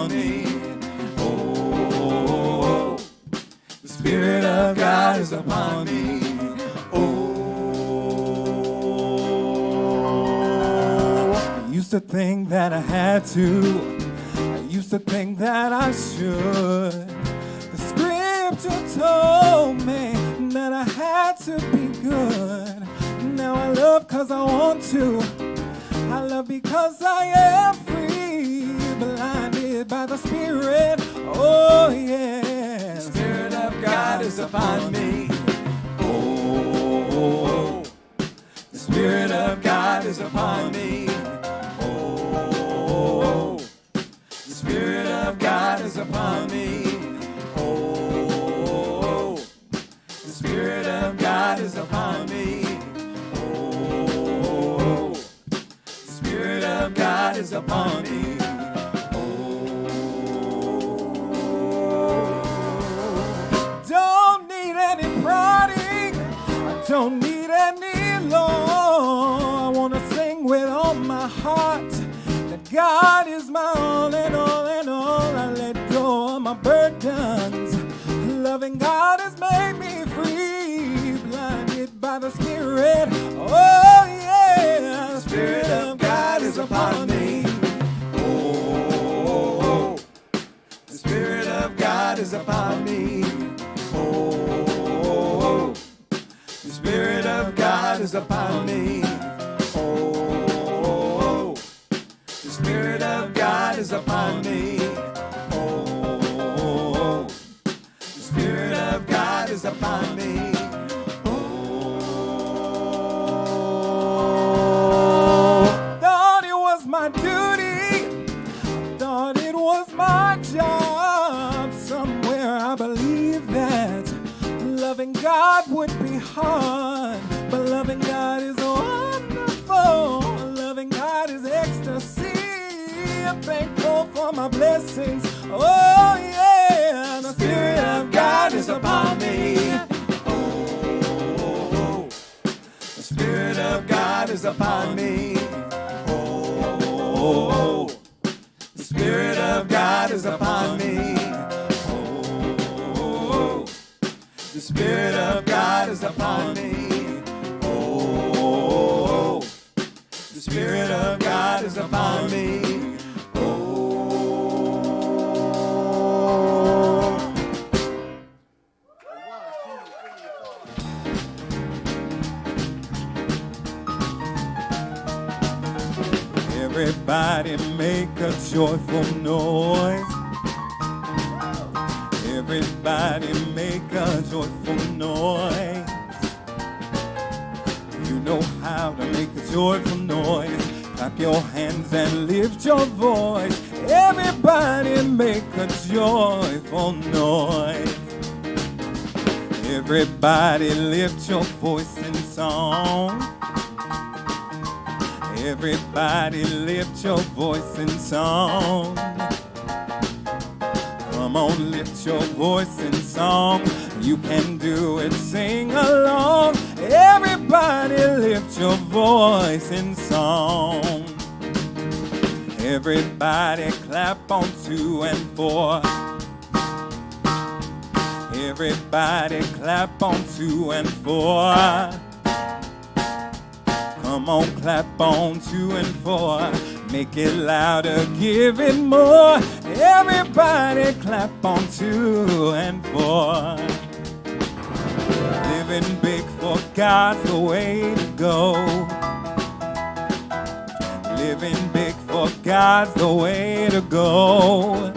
upon me. Oh, the Spirit of God is upon me. Oh, I used to think that I had to. I used to think that I should. The scripture told me that I had to be good. Now I love 'cause I want to. I love because I am free, blinded by the Spirit. Oh yeah, the Spirit of God is upon me. Oh, the Spirit of God is upon me. Oh, the Spirit of God is upon me. Oh, the Spirit of God is upon me. Oh, the Spirit of God is upon me. Don't need any prodding, I don't need any law. I want to sing with all my heart that God is my all and all and all. I let go of my burdens. Loving God has made me free, blinded by the Spirit. Oh yeah, the Spirit of God is upon me. Oh, the Spirit of God is upon me. Oh, the Spirit of God is upon me. Oh, the Spirit of God is upon me. Oh, the Spirit of God is upon me. Oh, thought it was my duty, thought it was my job. Somewhere I believed that loving God would be hard, but loving God is wonderful. Loving God is ecstasy. I'm thankful for my blessings. Oh yeah, the Spirit of God is upon me. Oh, the Spirit of God is upon me. Oh, the Spirit of God is upon me. Oh, the Spirit of God is upon me. Oh, the Spirit of God is upon me. Everybody make a joyful noise. Everybody make a joyful noise. You know how to make a joyful noise. Clap your hands and lift your voice. Everybody make a joyful noise. Everybody lift your voice in song. Everybody lift your voice in song. Come on, lift your voice in song. You can do it, sing along. Everybody lift your voice in song. Everybody clap on 2 and 4. Everybody clap on 2 and 4. Come on, clap on 2 and 4. Make it louder, give it more. Everybody clap on 2 and 4. Living big for God's the way to go. Living big for God's the way to go.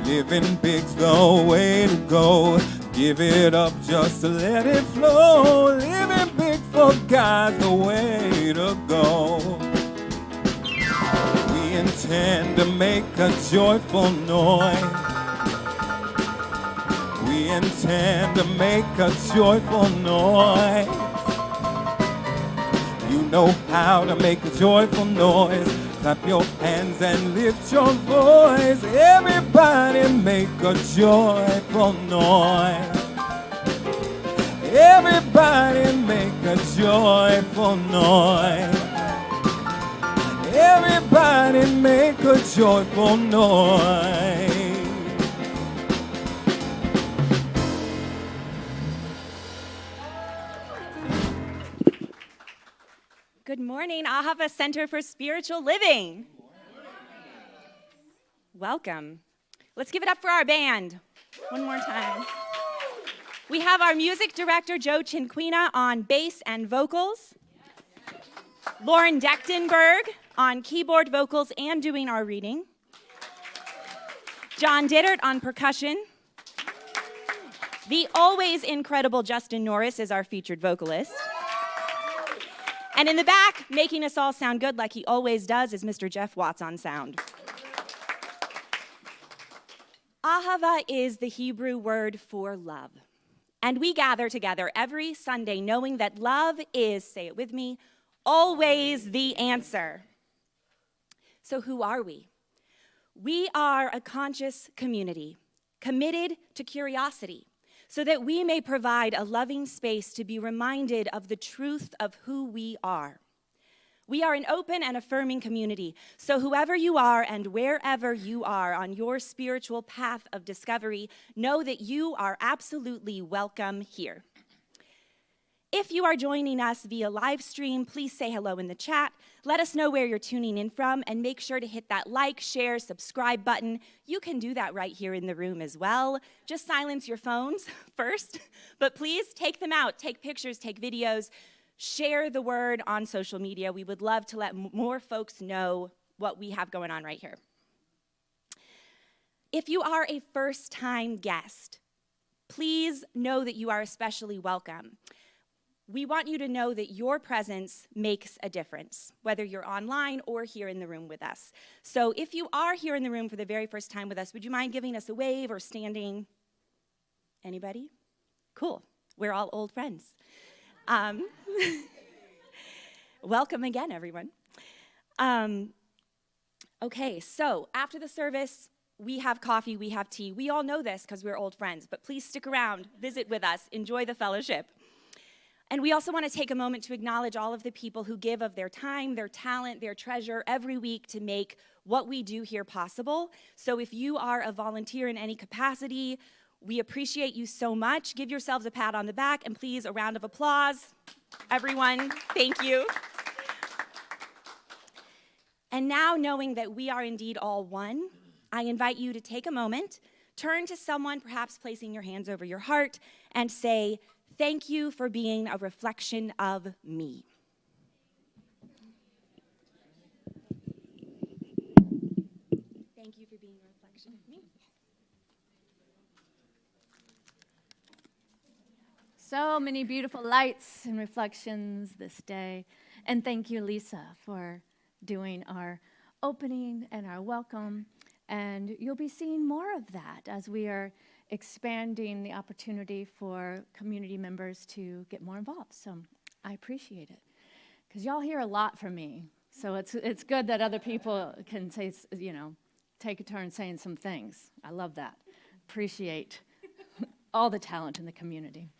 Living big's the way to go. Give it up just to let it flow. Living big for God's the way to go. We intend to make a joyful noise. We intend to make a joyful noise. You know how to make a joyful noise. Clap your hands and lift your voice. Everybody make a joyful noise. Everybody make a joyful noise. Everybody make a joyful noise. Good morning, Ahava Center for Spiritual Living. Welcome. Let's give it up for our band one more time. We have our music director, Joe Chinquina, on bass and vocals. Lauren Dechtenberg on keyboard, vocals, and doing our reading. John Dittert on percussion. The always incredible Justin Norris is our featured vocalist. And in the back, making us all sound good like he always does, is Mr. Jeff Watts on sound. Ahava is the Hebrew word for love. And we gather together every Sunday knowing that love is, say it with me, always the answer. So who are we? We are a conscious community, committed to curiosity, so that we may provide a loving space to be reminded of the truth of who we are. We are an open and affirming community, so whoever you are and wherever you are on your spiritual path of discovery, know that you are absolutely welcome here. If you are joining us via live stream, please say hello in the chat. Let us know where you're tuning in from, and make sure to hit that like, share, subscribe button. You can do that right here in the room as well. Just silence your phones first, but please take them out. Take pictures, take videos, share the word on social media. We would love to let more folks know what we have going on right here. If you are a first-time guest, please know that you are especially welcome. We want you to know that your presence makes a difference, whether you're online or here in the room with us. So if you are here in the room for the very first time with us, would you mind giving us a wave or standing? Anybody? Cool. We're all old friends. Welcome again, everyone. Okay, so after the service, we have coffee, we have tea. We all know this because we're old friends, but please stick around, visit with us, enjoy the fellowship. And we also want to take a moment to acknowledge all of the people who give of their time, their talent, their treasure every week to make what we do here possible. So if you are a volunteer in any capacity, we appreciate you so much. Give yourselves a pat on the back, and please a round of applause. Everyone, thank you. And now, knowing that we are indeed all one, I invite you to take a moment, turn to someone, perhaps placing your hands over your heart, and say, "Thank you for being a reflection of me." Thank you for being a reflection of me. So many beautiful lights and reflections this day. And thank you, Lisa, for doing our opening and our welcome. And you'll be seeing more of that as we are expanding the opportunity for community members to get more involved. So I appreciate it. Because y'all hear a lot from me. So it's good that other people can say, take a turn saying some things. I love that. Appreciate all the talent in the community.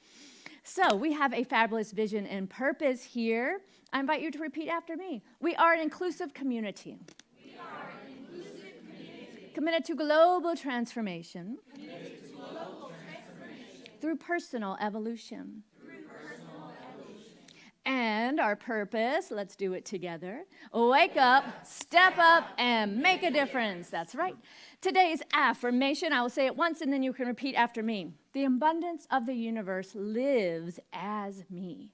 So we have a fabulous vision and purpose here. I invite you to repeat after me. We are an inclusive community. We are an inclusive community. Committed to global transformation. Committed to global transformation. Through personal evolution. Through personal evolution. And our purpose, let's do it together. Wake up, step up, and make a difference. That's right. Today's affirmation, I will say it once and then you can repeat after me. The abundance of the universe lives as me.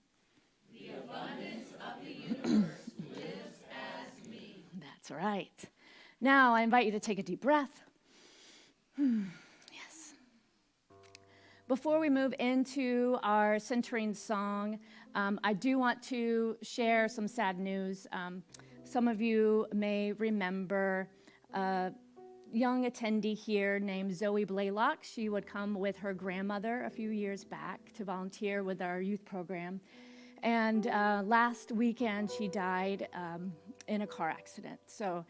The abundance of the universe lives as me. That's right. Now I invite you to take a deep breath. Yes. Before we move into our centering song, I do want to share some sad news. Some of you may remember a young attendee here named Zoe Blaylock. She would come with her grandmother a few years back to volunteer with our youth program. And last weekend, she died in a car accident. So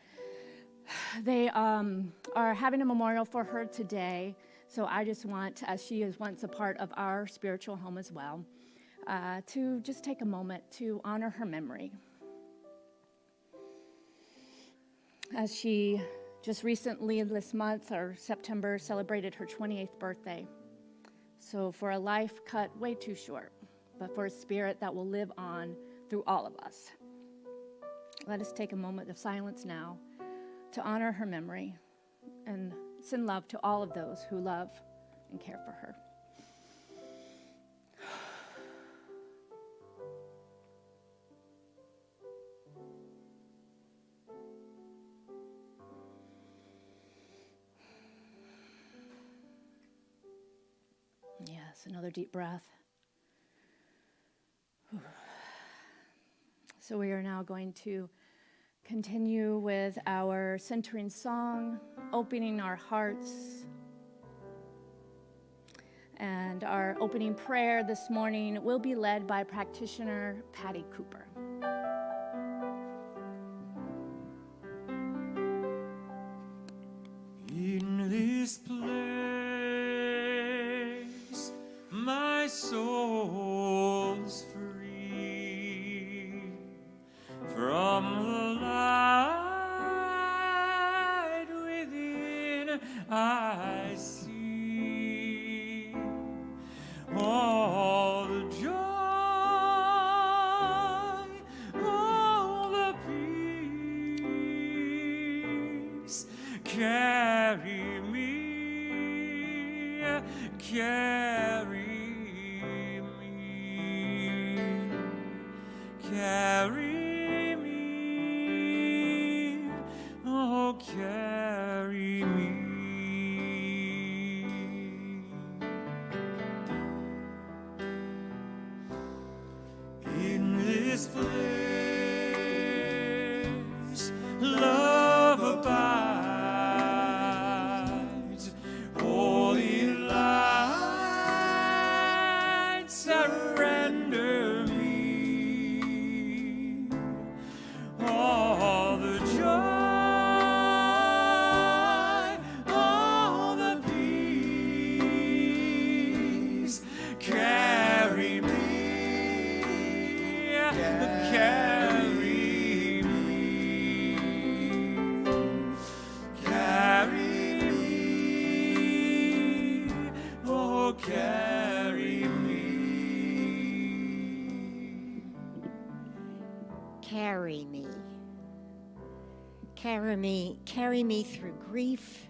they are having a memorial for her today. So I just want, as she is once a part of our spiritual home as well, to just take a moment to honor her memory. As she just recently this month, or September, celebrated her 28th birthday. So for a life cut way too short, but for a spirit that will live on through all of us. Let us take a moment of silence now to honor her memory and send love to all of those who love and care for her. Yes, another deep breath. So we are now going to continue with our centering song, opening our hearts. And our opening prayer this morning will be led by practitioner Patty Cooper. In this place, my soul's free from the light within. I see all the joy, all the peace. Carry me, carry me, carry me, oh, carry me. In this place, love abides. Holy light, surrender me. All the joy, all the peace. Carry me, carry me, carry me, oh, carry me. Carry me. Carry me through grief.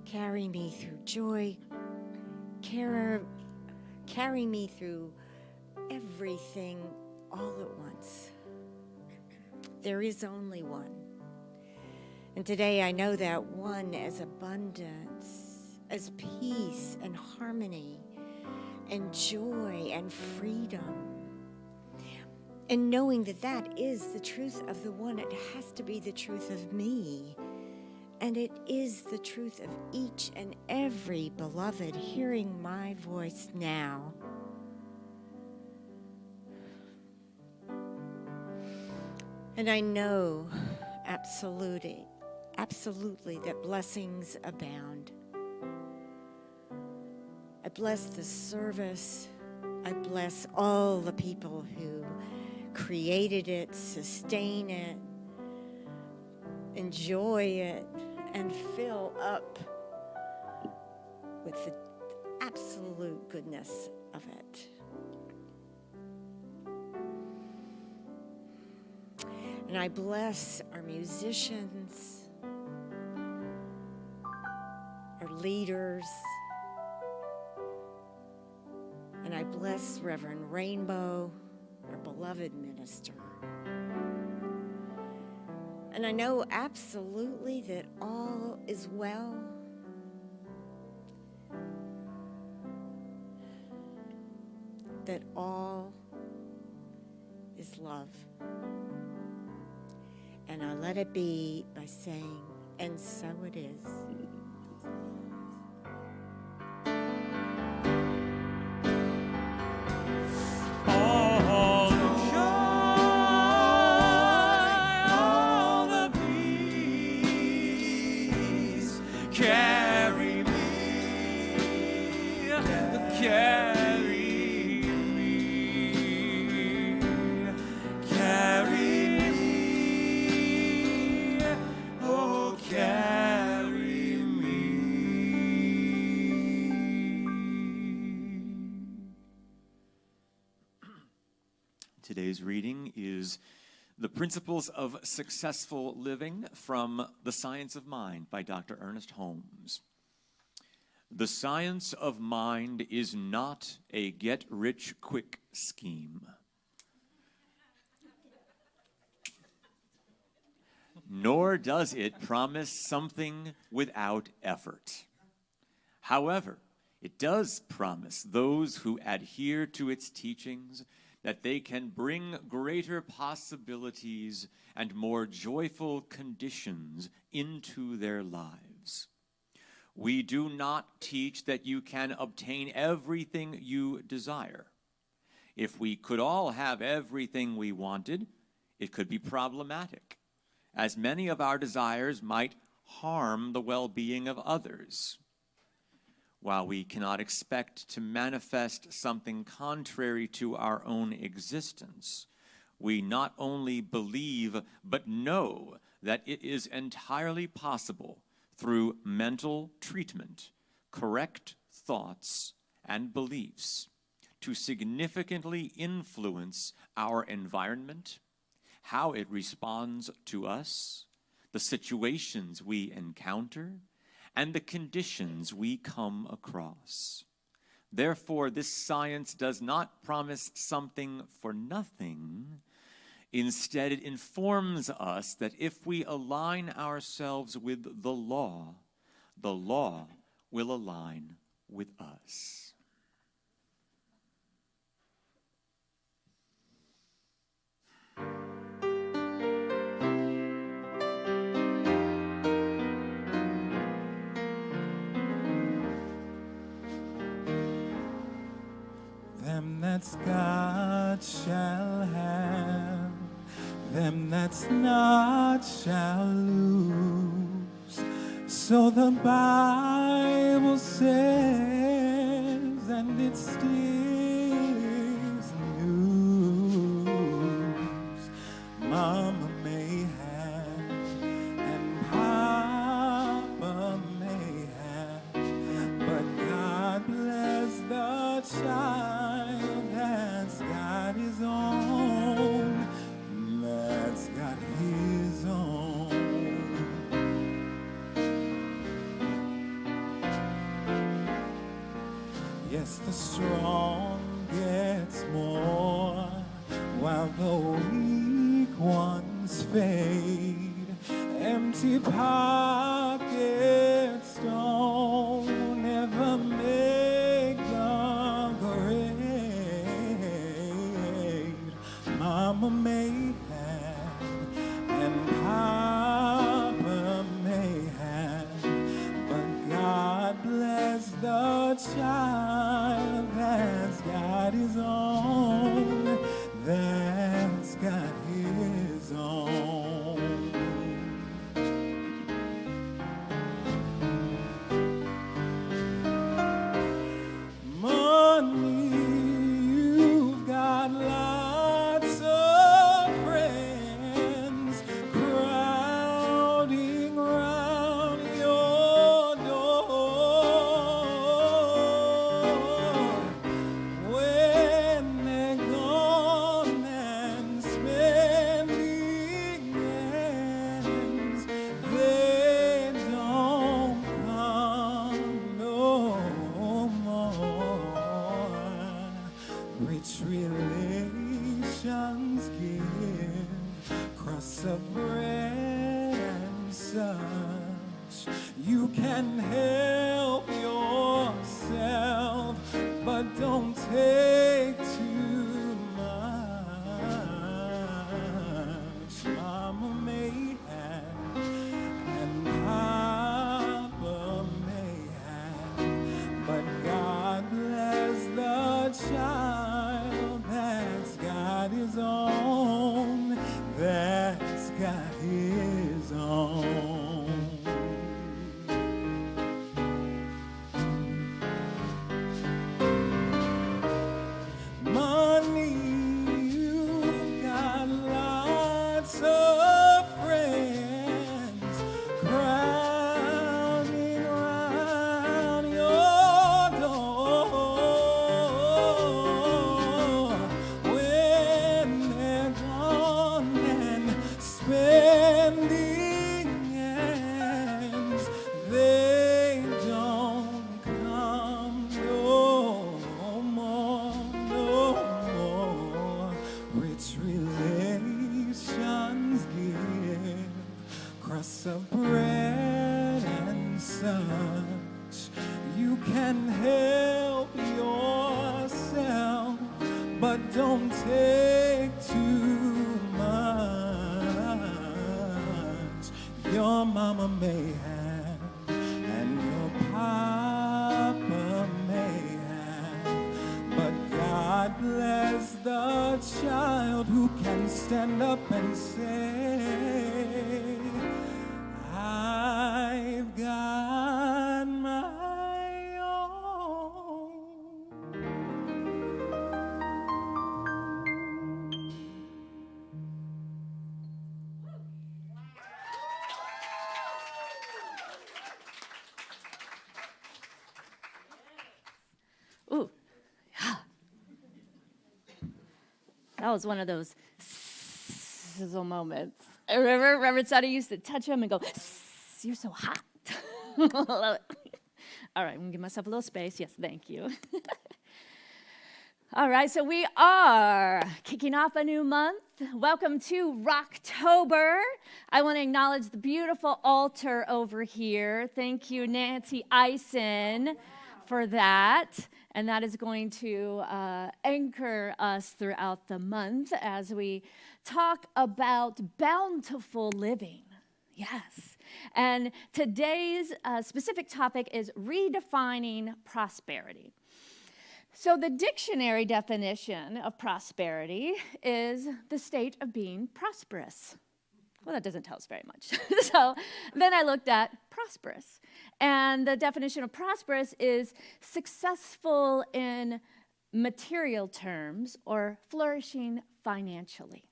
Carry me through joy. Carry me through everything all at once. There is only one. And today I know that one as abundance, as peace and harmony and joy and freedom. And knowing that that is the truth of the one, it has to be the truth of me. And it is the truth of each and every beloved hearing my voice now. And I know absolutely that blessings abound. I bless the service. I bless all the people who created it, sustain it, enjoy it, and fill up with the absolute goodness of it. And I bless our musicians, our leaders, and I bless Reverend Rainbow, our beloved minister. And I know absolutely that all is well. That all is love. And I let it be by saying, and so it is. All the joy, all the peace. Carry me, carry me, carry me, oh, carry me. Today's reading is The Principles of Successful Living from The Science of Mind by Dr. Ernest Holmes. The science of mind is not a get-rich-quick scheme, nor does it promise something without effort. However, it does promise those who adhere to its teachings that they can bring greater possibilities and more joyful conditions into their lives. We do not teach that you can obtain everything you desire. If we could all have everything we wanted, it could be problematic, as many of our desires might harm the well-being of others. While we cannot expect to manifest something contrary to our own existence, we not only believe but know that it is entirely possible through mental treatment, correct thoughts, and beliefs to significantly influence our environment, how it responds to us, the situations we encounter, and the conditions we come across. Therefore, this science does not promise something for nothing. Instead, it informs us that if we align ourselves with the law will align with us. Them that's got shall have, them that's not shall lose. So the Bible says, and it still is news. Mama may have, and Papa may have, but God bless the child that's got his own, that's got his own. Yes, the strong gets more, while the weak ones fade. Empty pockets don't ever make the grade. Mama may have, and Papa may have, but God bless the child that's got his own, that's got his own. Money, you've got lots of friends crowding round your door. When they're gone and spending ends, they don't come no more. Rich relations give crust of bread and such. You can help yourself, but don't take too much. Mama may have, and Papa may have, but God bless the child that's got his own, that's got his own. which relations give, crust of bread and such. You can help yourself, but don't take too much. Your mama may have, and your papa may have, but God bless the child who can stand up and say, I've got my own. Ooh, yeah. That was one of those sizzle moments. I remember Sonny used to touch him and go, you're so hot. Love it. All right, I'm going to give myself a little space. Yes, thank you. All right, so we are kicking off a new month. Welcome to Rocktober. I want to acknowledge the beautiful altar over here. Thank you, Nancy Eisen, for that. And that is going to anchor us throughout the month as we talk about bountiful living. Yes. And today's specific topic is redefining prosperity. So the dictionary definition of prosperity is the state of being prosperous. Well, that doesn't tell us very much. So then I looked at prosperous. And the definition of prosperous is successful in material terms or flourishing financially.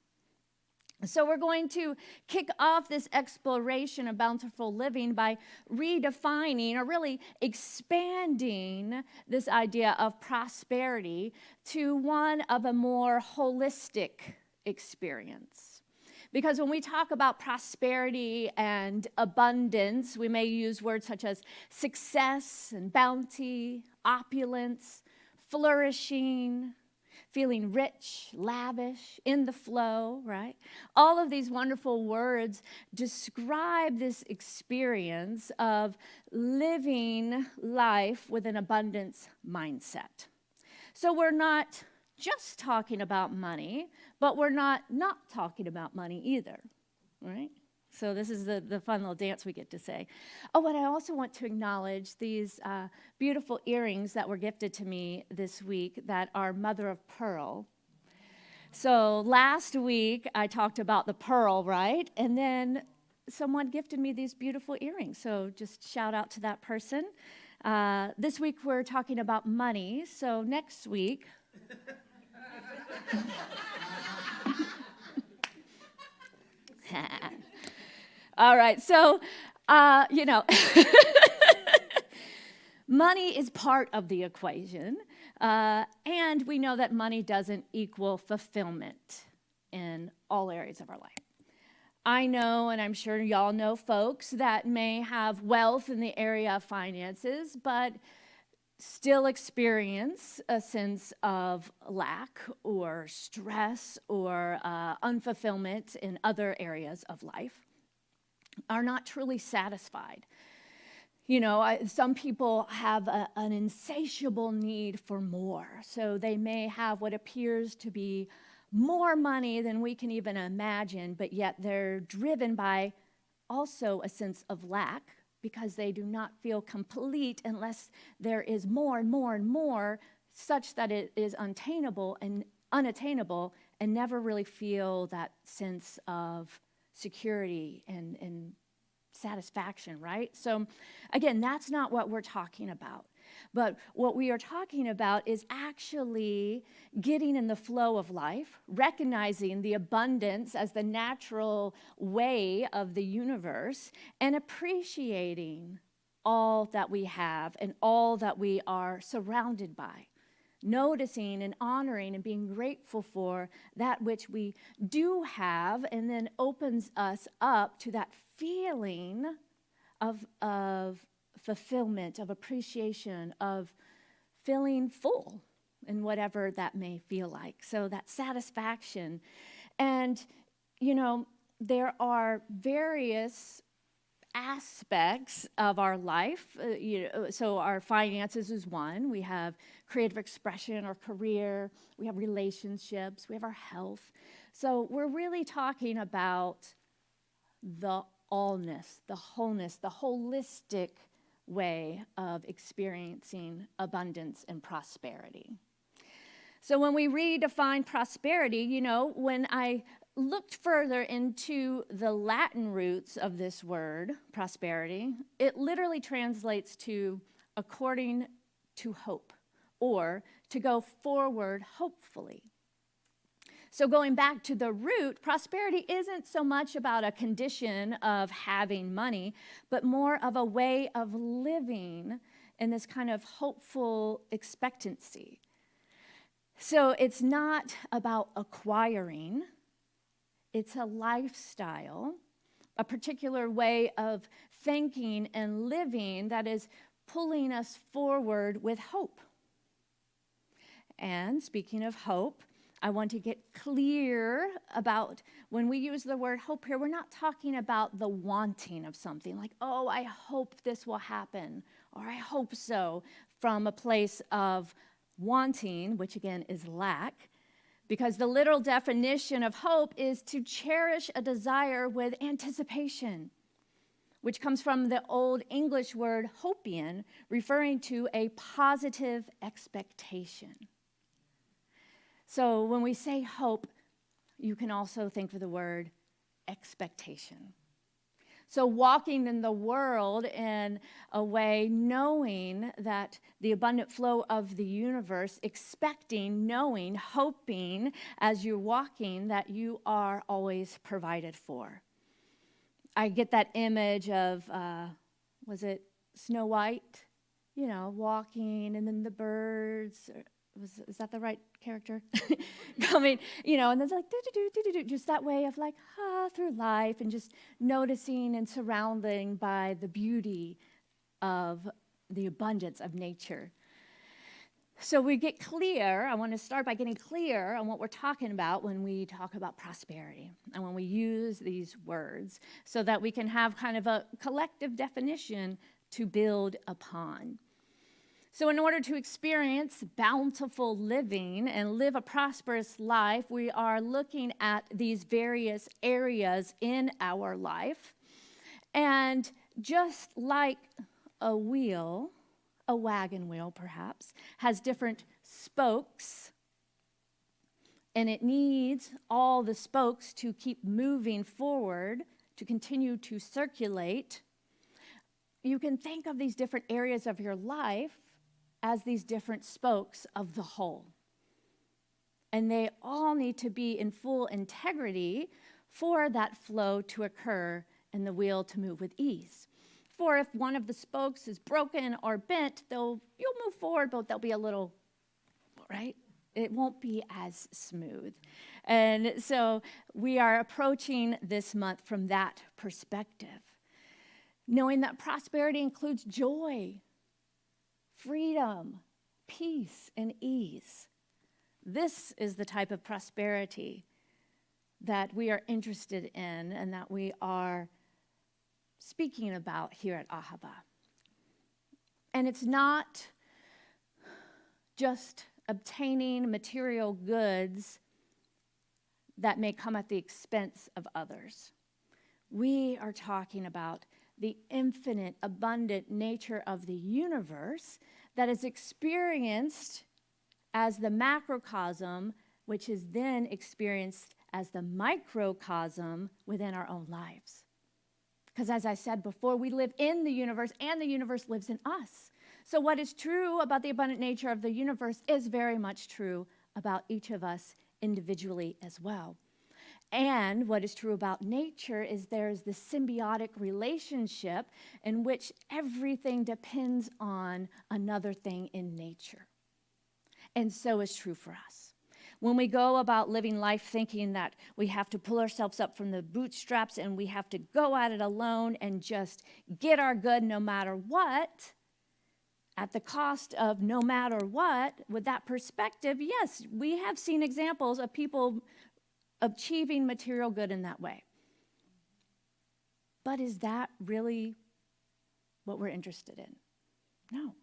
So we're going to kick off this exploration of bountiful living by redefining or really expanding this idea of prosperity to one of a more holistic experience. Because when we talk about prosperity and abundance, we may use words such as success and bounty, opulence, flourishing, feeling rich, lavish, in the flow, right? All of these wonderful words describe this experience of living life with an abundance mindset. So we're not just talking about money, but we're not talking about money either, right? So this is the fun little dance we get to say. Oh, and I also want to acknowledge these beautiful earrings that were gifted to me this week that are mother of pearl. So last week I talked about the pearl, right? And then someone gifted me these beautiful earrings. So just shout out to that person. This week we're talking about money. So next week... All right, so, money is part of the equation, and we know that money doesn't equal fulfillment in all areas of our life. I know, and I'm sure y'all know folks that may have wealth in the area of finances, but still experience a sense of lack or stress or unfulfillment in other areas of life, are not truly satisfied. You know, some people have an insatiable need for more. So they may have what appears to be more money than we can even imagine, but yet they're driven by also a sense of lack because they do not feel complete unless there is more and more and more, such that it is unattainable and never really feel that sense of security and satisfaction, right? So again, that's not what we're talking about. But what we are talking about is actually getting in the flow of life, recognizing the abundance as the natural way of the universe, and appreciating all that we have and all that we are surrounded by. Noticing and honoring and being grateful for that which we do have, and then opens us up to that feeling of fulfillment, of appreciation, of feeling full, and whatever that may feel like. So that satisfaction. And, you know, there are various aspects of our life. So our finances is one. We have creative expression or career. We have relationships. We have our health. So we're really talking about the allness, the wholeness, the holistic way of experiencing abundance and prosperity. So when we redefine prosperity, you know, when I looked further into the Latin roots of this word, prosperity, it literally translates to according to hope, or to go forward hopefully. So going back to the root, prosperity isn't so much about a condition of having money, but more of a way of living in this kind of hopeful expectancy. So it's not about acquiring, it's a lifestyle, a particular way of thinking and living that is pulling us forward with hope. And speaking of hope, I want to get clear about when we use the word hope here, we're not talking about the wanting of something like, oh, I hope this will happen, or I hope so, from a place of wanting, which again is lack, because the literal definition of hope is to cherish a desire with anticipation, which comes from the Old English word hopian, referring to a positive expectation. So when we say hope, you can also think of the word expectation. So walking in the world in a way knowing that the abundant flow of the universe, expecting, knowing, hoping as you're walking that you are always provided for. I get that image of, was it Snow White? You know, walking and then the birds, is that the right character? Coming, you know, and then it's like, do-do-do, just that way of like, through life and just noticing and surrounding by the beauty of the abundance of nature. So we get clear, I want to start by getting clear on what we're talking about when we talk about prosperity and when we use these words so that we can have kind of a collective definition to build upon. So in order to experience bountiful living and live a prosperous life, we are looking at these various areas in our life. And just like a wheel, a wagon wheel perhaps, has different spokes, and it needs all the spokes to keep moving forward, to continue to circulate, you can think of these different areas of your life as these different spokes of the whole. And they all need to be in full integrity for that flow to occur and the wheel to move with ease. For if one of the spokes is broken or bent, you'll move forward, but they'll be a little, right? It won't be as smooth. And so we are approaching this month from that perspective, knowing that prosperity includes joy, freedom, peace, and ease. This is the type of prosperity that we are interested in and that we are speaking about here at Ahava. And it's not just obtaining material goods that may come at the expense of others. We are talking about the infinite, abundant nature of the universe that is experienced as the macrocosm, which is then experienced as the microcosm within our own lives. Because as I said before, we live in the universe and the universe lives in us. So what is true about the abundant nature of the universe is very much true about each of us individually as well. And what is true about nature is there's this symbiotic relationship in which everything depends on another thing in nature. And so is true for us. When we go about living life thinking that we have to pull ourselves up from the bootstraps and we have to go at it alone and just get our good no matter what, at the cost of no matter what, with that perspective, yes, we have seen examples of people achieving material good in that way. But is that really what we're interested in? No.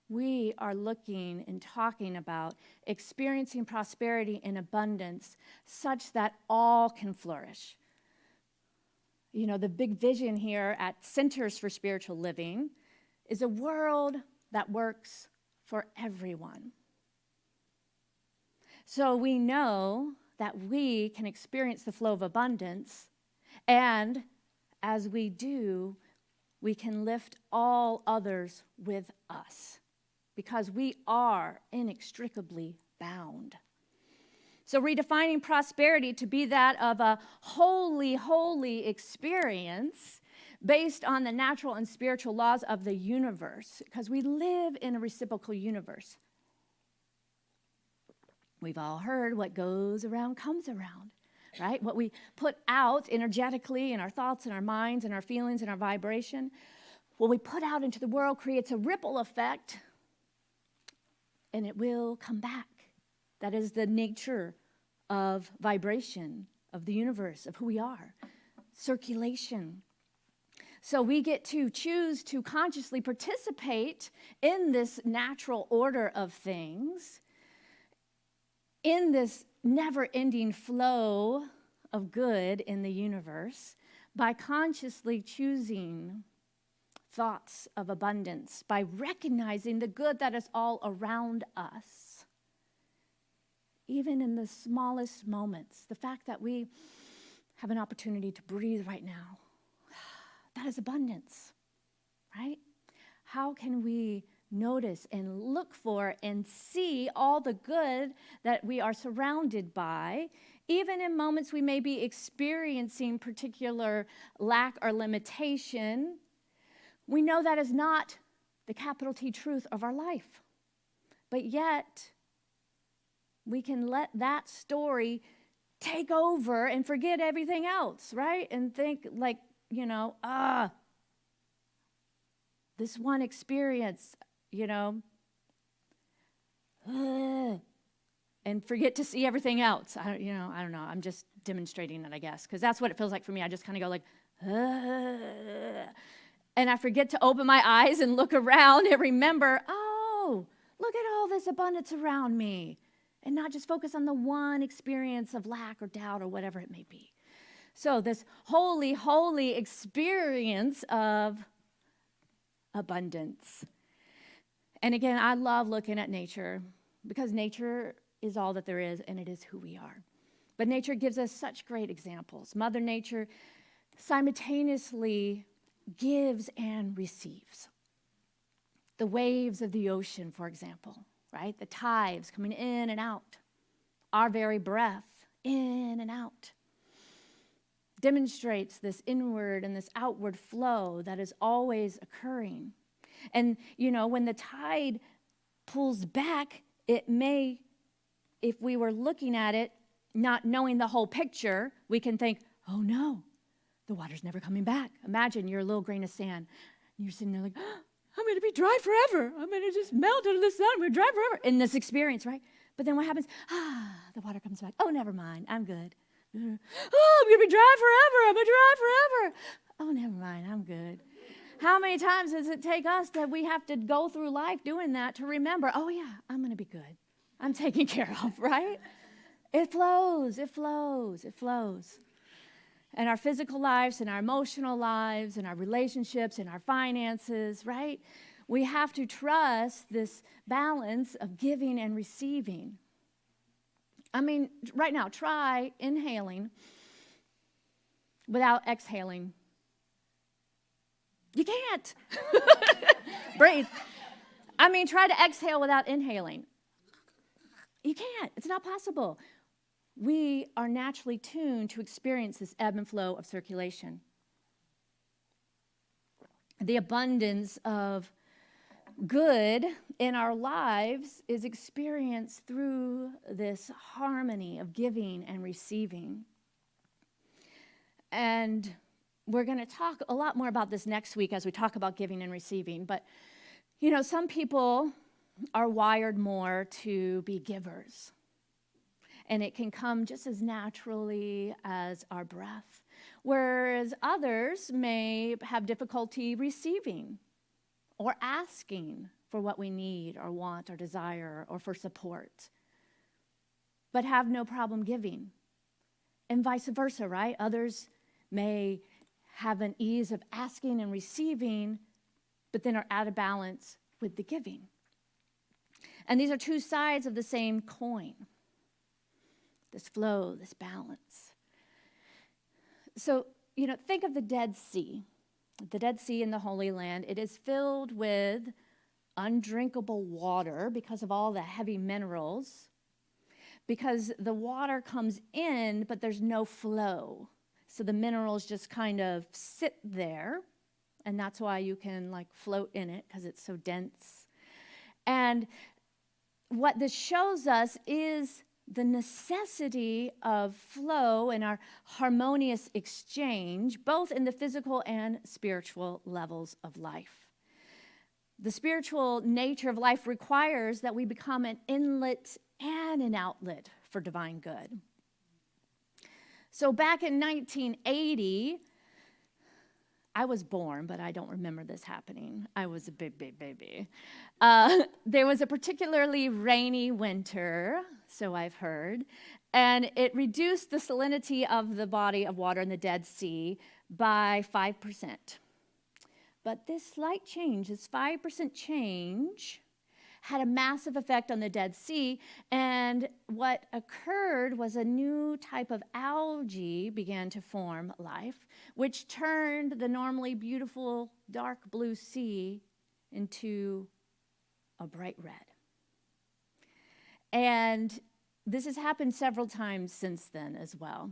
We are looking and talking about experiencing prosperity and abundance such that all can flourish. You know, the big vision here at Centers for Spiritual Living is a world that works for everyone. So we know that we can experience the flow of abundance, and as we do, we can lift all others with us because we are inextricably bound. So redefining prosperity to be that of a holy experience based on the natural and spiritual laws of the universe, because we live in a reciprocal universe. We've all heard what goes around comes around, right? What we put out energetically in our thoughts and our minds and our feelings and our vibration, what we put out into the world creates a ripple effect, and it will come back. That is the nature of vibration, of the universe, of who we are. Circulation. So we get to choose to consciously participate in this natural order of things, in this never-ending flow of good in the universe, by consciously choosing thoughts of abundance, by recognizing the good that is all around us. Even in the smallest moments, the fact that we have an opportunity to breathe right now, that is abundance, right? How can we notice and look for and see all the good that we are surrounded by, even in moments we may be experiencing particular lack or limitation? We know that is not the capital T truth of our life, but yet we can let that story take over and forget everything else, right? And think like, this one experience, and forget to see everything else. I don't know. I'm just demonstrating it, I guess, because that's what it feels like for me. I just kind of go like, and I forget to open my eyes and look around and remember, oh, look at all this abundance around me, and not just focus on the one experience of lack or doubt or whatever it may be. So this holy experience of abundance. And again, I love looking at nature because nature is all that there is, and it is who we are. But nature gives us such great examples. Mother Nature simultaneously gives and receives. The waves of the ocean, for example, right? The tides coming in and out. Our very breath, in and out, demonstrates this inward and this outward flow that is always occurring. And, when the tide pulls back, it may, if we were looking at it, not knowing the whole picture, we can think, oh no, the water's never coming back. Imagine you're a little grain of sand. And you're sitting there like, oh, I'm going to be dry forever. I'm going to just melt into the sun. I'm going to dry forever in this experience, right? But then what happens? The water comes back. Oh, never mind. I'm good. Oh, I'm going to be dry forever. I'm going to dry forever. Oh, never mind. I'm good. How many times does it take us that we have to go through life doing that to remember, oh, yeah, I'm going to be good. I'm taken care of, right? It flows. And our physical lives and our emotional lives and our relationships and our finances, right? We have to trust this balance of giving and receiving. I mean, right now, try inhaling without exhaling. You can't. Breathe. I mean, try to exhale without inhaling. You can't. It's not possible. We are naturally tuned to experience this ebb and flow of circulation. The abundance of good in our lives is experienced through this harmony of giving and receiving. And we're going to talk a lot more about this next week as we talk about giving and receiving. But, You know, some people are wired more to be givers, and it can come just as naturally as our breath, whereas others may have difficulty receiving or asking for what we need or want or desire or for support, but have no problem giving. And vice versa, right? Others may have an ease of asking and receiving, but then are out of balance with the giving. And these are two sides of the same coin. This flow, this balance. So, you know, think of the Dead Sea. The Dead Sea in the Holy Land. It is filled with undrinkable water because of all the heavy minerals, because the water comes in, but there's no flow. So the minerals just kind of sit there, and that's why you can like float in it, because it's so dense. And what this shows us is the necessity of flow and our harmonious exchange, both in the physical and spiritual levels of life. The spiritual nature of life requires that we become an inlet and an outlet for divine good. So back in 1980, I was born, but I don't remember this happening. I was a big baby. There was a particularly rainy winter, so I've heard, and it reduced the salinity of the body of water in the Dead Sea by 5%. But this slight change, this 5% change, had a massive effect on the Dead Sea, and what occurred was a new type of algae began to form life, which turned the normally beautiful dark blue sea into a bright red. And this has happened several times since then as well.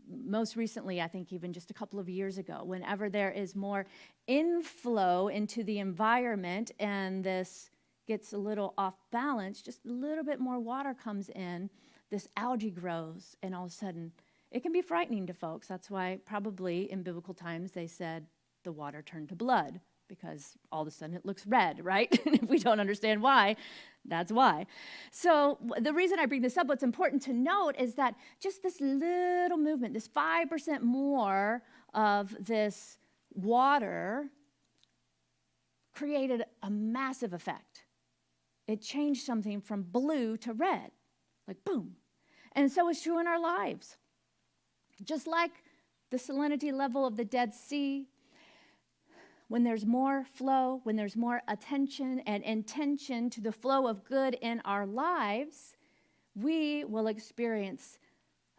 Most recently, I think even just a couple of years ago, whenever there is more inflow into the environment and this gets a little off balance, just a little bit more water comes in, this algae grows, and all of a sudden, it can be frightening to folks. That's why probably in biblical times they said the water turned to blood, because all of a sudden it looks red, right? And if we don't understand why, that's why. So the reason I bring this up, what's important to note is that just this little movement, this 5% more of this water created a massive effect. It changed something from blue to red, like boom. And so it's true in our lives. Just like the salinity level of the Dead Sea, when there's more flow, when there's more attention and intention to the flow of good in our lives, we will experience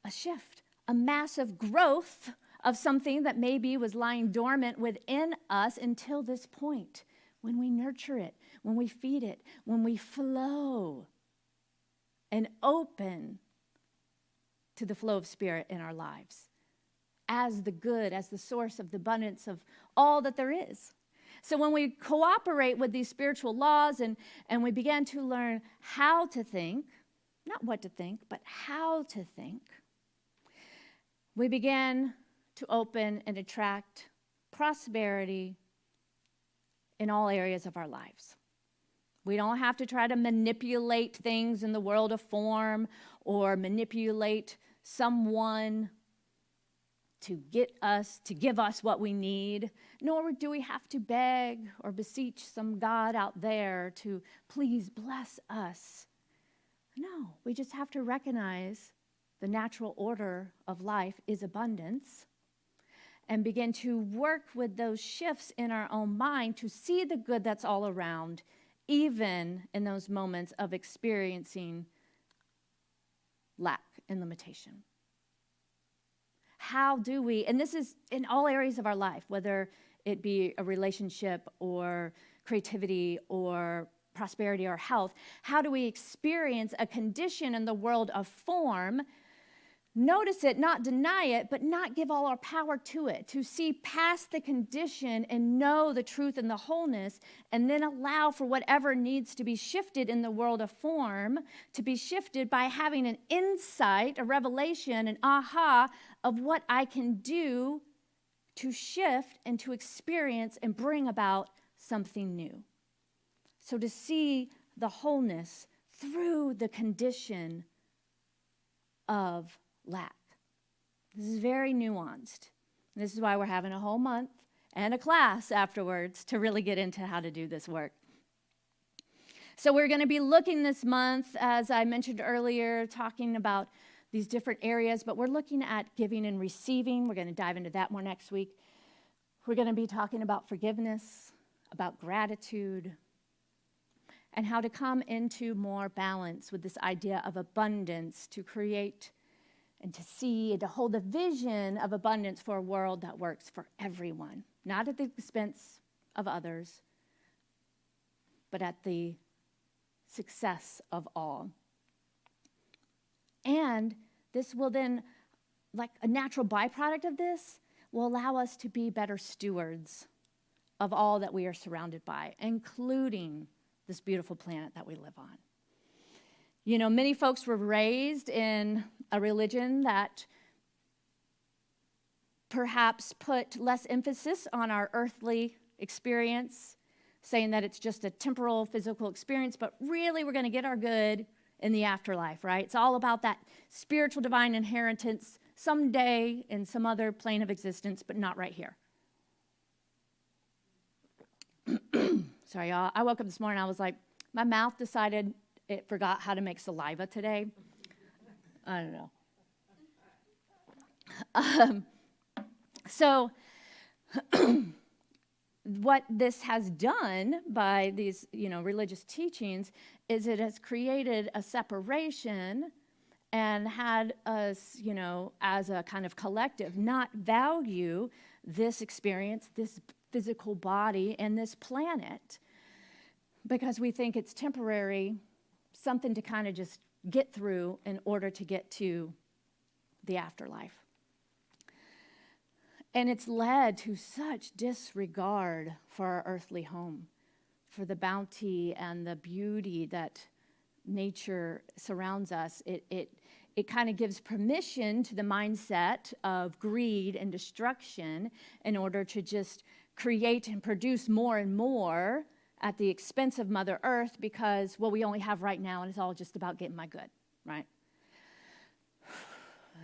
a shift, a massive growth of something that maybe was lying dormant within us until this point. When we nurture it, when we feed it, when we flow and open to the flow of Spirit in our lives as the good, as the source of the abundance of all that there is. So when we cooperate with these spiritual laws and we begin to learn how to think, not what to think, but how to think, we begin to open and attract prosperity in all areas of our lives. We don't have to try to manipulate things in the world of form or manipulate someone to give us what we need, nor do we have to beg or beseech some God out there to please bless us. No, we just have to recognize the natural order of life is abundance, and begin to work with those shifts in our own mind to see the good that's all around, even in those moments of experiencing lack and limitation. How do we, and this is in all areas of our life, whether it be a relationship or creativity or prosperity or health, how do we experience a condition in the world of form, notice it, not deny it, but not give all our power to it, to see past the condition and know the truth and the wholeness, and then allow for whatever needs to be shifted in the world of form to be shifted by having an insight, a revelation, an aha of what I can do to shift and to experience and bring about something new. So to see the wholeness through the condition of lack. This is very nuanced. This is why we're having a whole month and a class afterwards to really get into how to do this work. So we're going to be looking this month, as I mentioned earlier, talking about these different areas, but we're looking at giving and receiving. We're going to dive into that more next week. We're going to be talking about forgiveness, about gratitude, and how to come into more balance with this idea of abundance, to create and to see and to hold the vision of abundance for a world that works for everyone, not at the expense of others, but at the success of all. And this will then, like a natural byproduct of this, will allow us to be better stewards of all that we are surrounded by, including this beautiful planet that we live on. You know, many folks were raised in a religion that perhaps put less emphasis on our earthly experience, saying that it's just a temporal physical experience, but really we're going to get our good in the afterlife, right? It's all about that spiritual divine inheritance someday in some other plane of existence, but not right here. Sorry, y'all. I woke up this morning, I was like, my mouth decided it forgot how to make saliva today. I don't know. So what this has done by these, religious teachings is it has created a separation and had us, as a kind of collective, not value this experience, this physical body, and this planet, because we think it's temporary, something to kind of just get through in order to get to the afterlife. And it's led to such disregard for our earthly home, for the bounty and the beauty that nature surrounds us. It kind of gives permission to the mindset of greed and destruction in order to just create and produce more and more at the expense of Mother Earth, because what we only have right now, and it's all just about getting my good, right?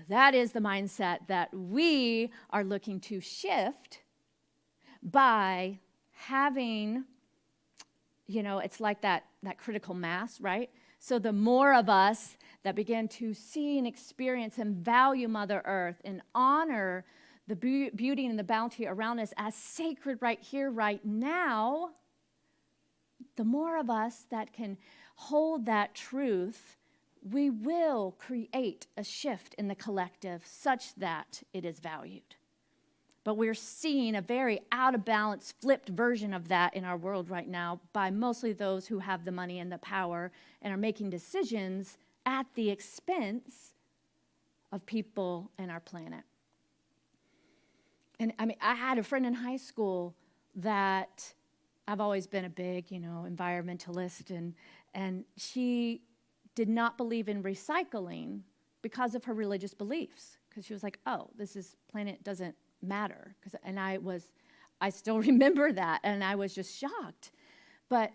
That is the mindset that we are looking to shift by having, it's like that critical mass, right? So the more of us that begin to see and experience and value Mother Earth and honor the beauty and the bounty around us as sacred right here, right now, the more of us that can hold that truth, we will create a shift in the collective such that it is valued. But we're seeing a very out of balance, flipped version of that in our world right now by mostly those who have the money and the power and are making decisions at the expense of people and our planet. And I had a friend in high school that I've always been a big, environmentalist, and she did not believe in recycling because of her religious beliefs. Because she was like, oh, planet doesn't matter. And I still remember that, and I was just shocked. But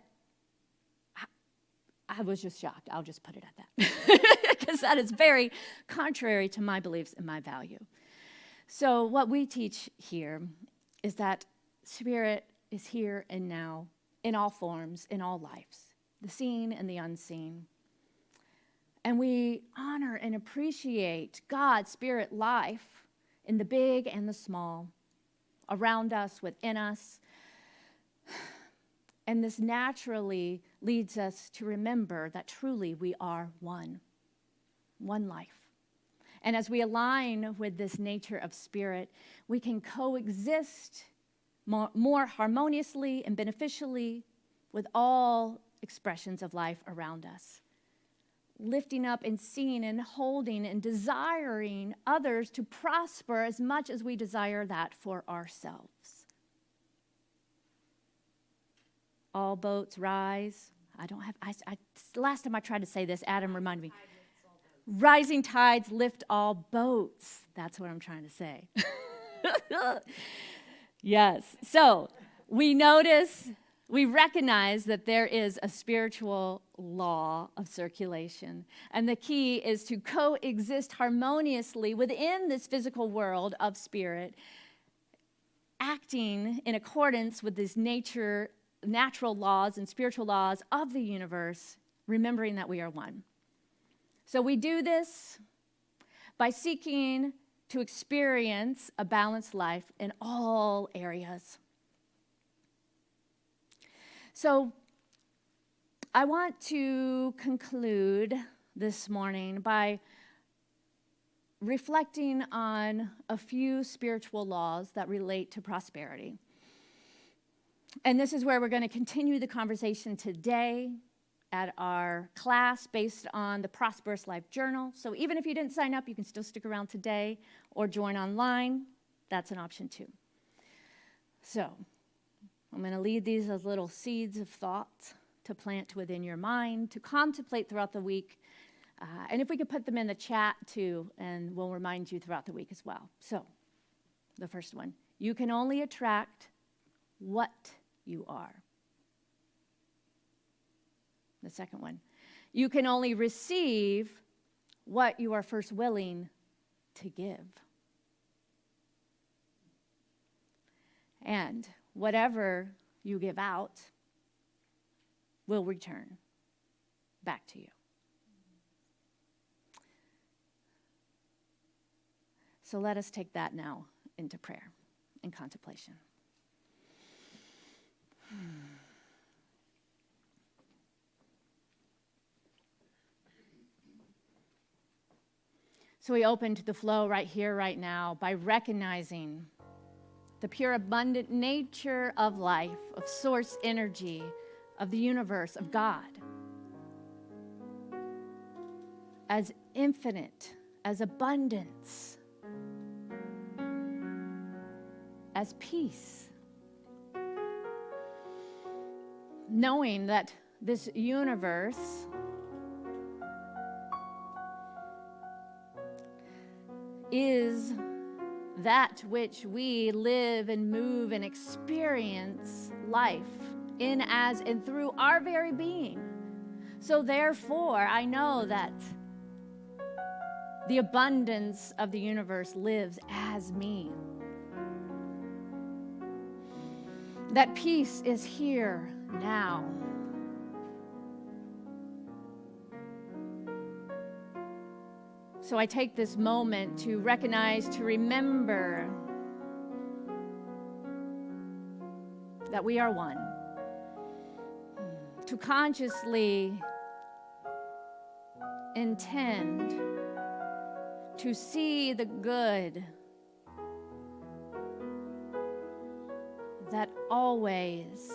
I was just shocked. I'll just put it at that. Because that is very contrary to my beliefs and my value. So what we teach here is that Spirit is here and now, in all forms, in all lives, the seen and the unseen. And we honor and appreciate God's Spirit life in the big and the small, around us, within us. And this naturally leads us to remember that truly we are one life. And as we align with this nature of Spirit, we can coexist more harmoniously and beneficially with all expressions of life around us, lifting up and seeing and holding and desiring others to prosper as much as we desire that for ourselves. All boats rise. Last time I tried to say this, Adam reminded me. Rising tides lift all boats. That's what I'm trying to say. Yes. So we notice we recognize that there is a spiritual law of circulation, and the key is to coexist harmoniously within this physical world of spirit, acting in accordance with these natural laws and spiritual laws of the universe, remembering that we are one. So we do this by seeking to experience a balanced life in all areas. So I want to conclude this morning by reflecting on a few spiritual laws that relate to prosperity. And this is where we're going to continue the conversation today at our class based on the Prosperous Life Journal. So even if you didn't sign up, you can still stick around today or join online. That's an option too. So I'm going to leave these as little seeds of thought to plant within your mind, to contemplate throughout the week. And if we could put them in the chat too, and we'll remind you throughout the week as well. So the first one, you can only attract what you are. The second one, you can only receive what you are first willing to give. And whatever you give out will return back to you. So let us take that now into prayer and contemplation. So we open to the flow right here, right now, by recognizing the pure, abundant nature of life, of source energy, of the universe, of God, as infinite, as abundance, as peace. Knowing that this universe is that which we live and move and experience life in, as, and through our very being. So therefore, I know that the abundance of the universe lives as me. That peace is here now. So I take this moment to recognize, to remember that we are one. To consciously intend to see the good that always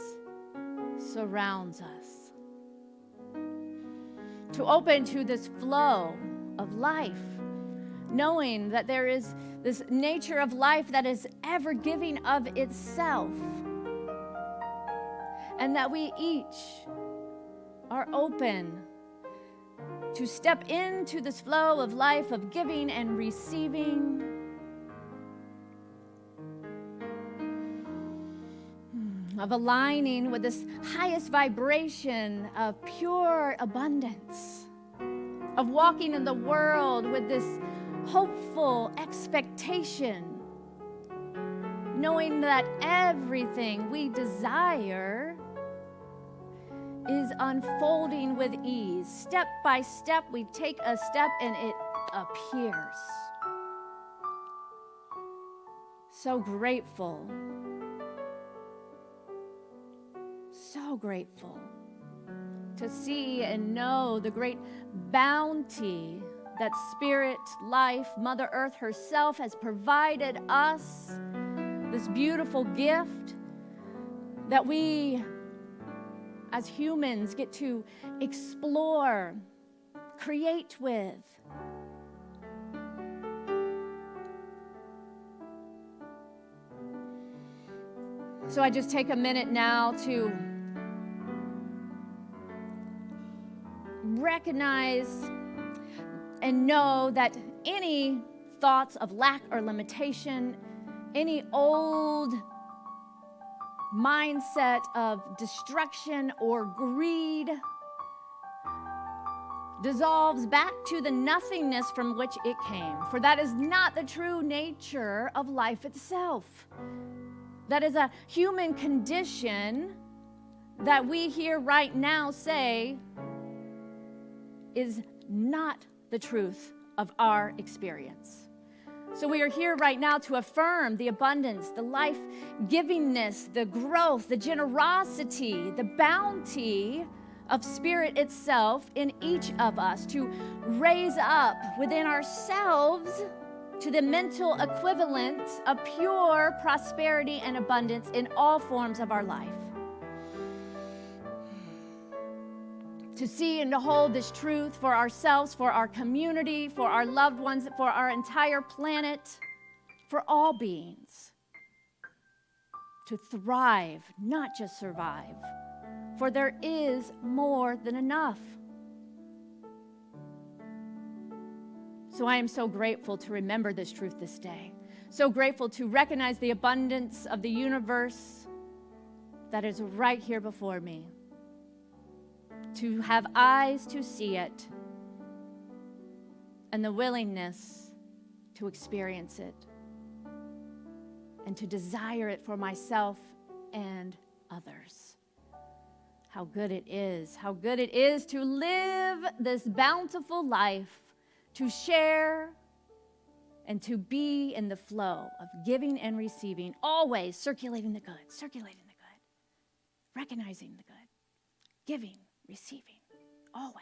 surrounds us. To open to this flow of life, knowing that there is this nature of life that is ever giving of itself, and that we each are open to step into this flow of life of giving and receiving. Of aligning with this highest vibration of pure abundance, of walking in the world with this hopeful expectation, knowing that everything we desire is unfolding with ease. Step by step, we take a step and it appears. So grateful. So grateful to see and know the great bounty that Spirit, Life, Mother Earth herself has provided us, this beautiful gift that we as humans get to explore, create with. So I just take a minute now to recognize and know that any thoughts of lack or limitation, any old mindset of destruction or greed dissolves back to the nothingness from which it came. For that is not the true nature of life itself. That is a human condition that we here right now say is not the truth of our experience. So we are here right now to affirm the abundance, the life-givingness, the growth, the generosity, the bounty of Spirit itself in each of us, to raise up within ourselves to the mental equivalent of pure prosperity and abundance in all forms of our life. To see and to hold this truth for ourselves, for our community, for our loved ones, for our entire planet, for all beings. To thrive, not just survive. For there is more than enough. So I am so grateful to remember this truth this day. So grateful to recognize the abundance of the universe that is right here before me. To have eyes to see it and the willingness to experience it and to desire it for myself and others. How good it is to live this bountiful life, to share and to be in the flow of giving and receiving, always circulating the good, recognizing the good, giving, receiving, always.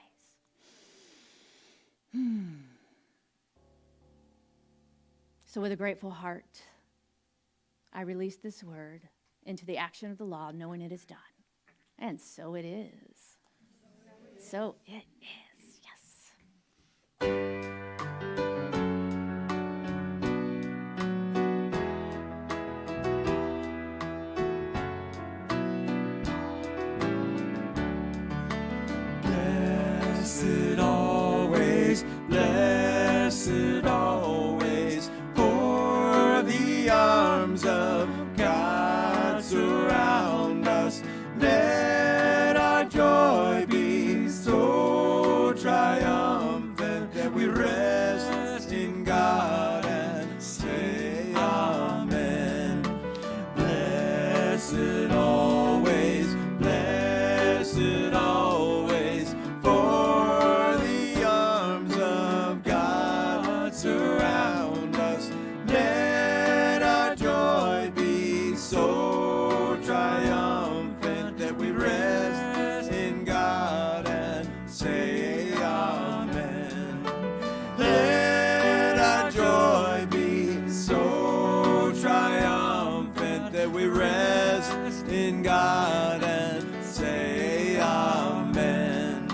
So with a grateful heart, I release this word into the action of the law, knowing it is done. And so it is. So it is, yes. Blessed always, for the arms of God surround us. Let our joy be so triumphant that we rest in God and say amen. Blessed always, blessed always, for the arms of God surround us. Let our joy be so triumphant that we rest in God and say amen. Let our joy be so triumphant that we rest in God and say amen.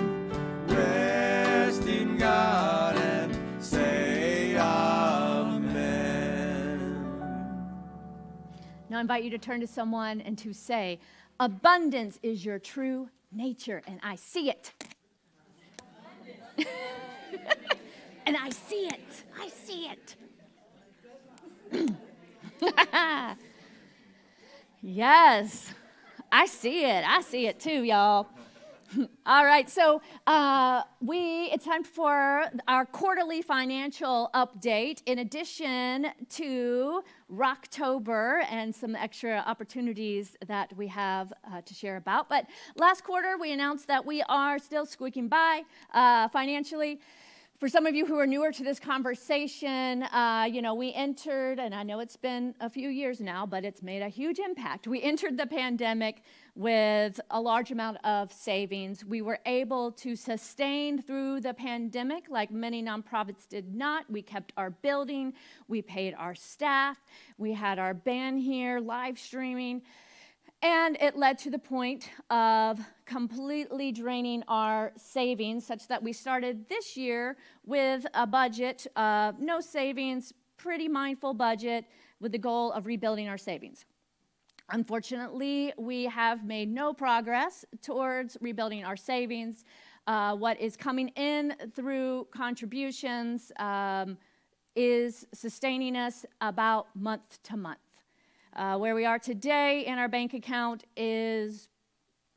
Rest in God and say amen. Now I invite you to turn to someone and to say, abundance is your true nature, and I see it. And I see it. I see it. Yes, I see it. I see it too, y'all. All right, so it's time for our quarterly financial update, in addition to Rocktober and some extra opportunities that we have to share about. But last quarter, we announced that we are still squeaking by financially. For some of you who are newer to this conversation, we entered, and I know it's been a few years now, but it's made a huge impact. We entered the pandemic with a large amount of savings. We were able to sustain through the pandemic like many nonprofits did not. We kept our building. We paid our staff. We had our band here live streaming. And it led to the point of completely draining our savings, such that we started this year with a budget of no savings, pretty mindful budget, with the goal of rebuilding our savings. Unfortunately, we have made no progress towards rebuilding our savings. What is coming in through contributions is sustaining us about month to month. Where we are today in our bank account is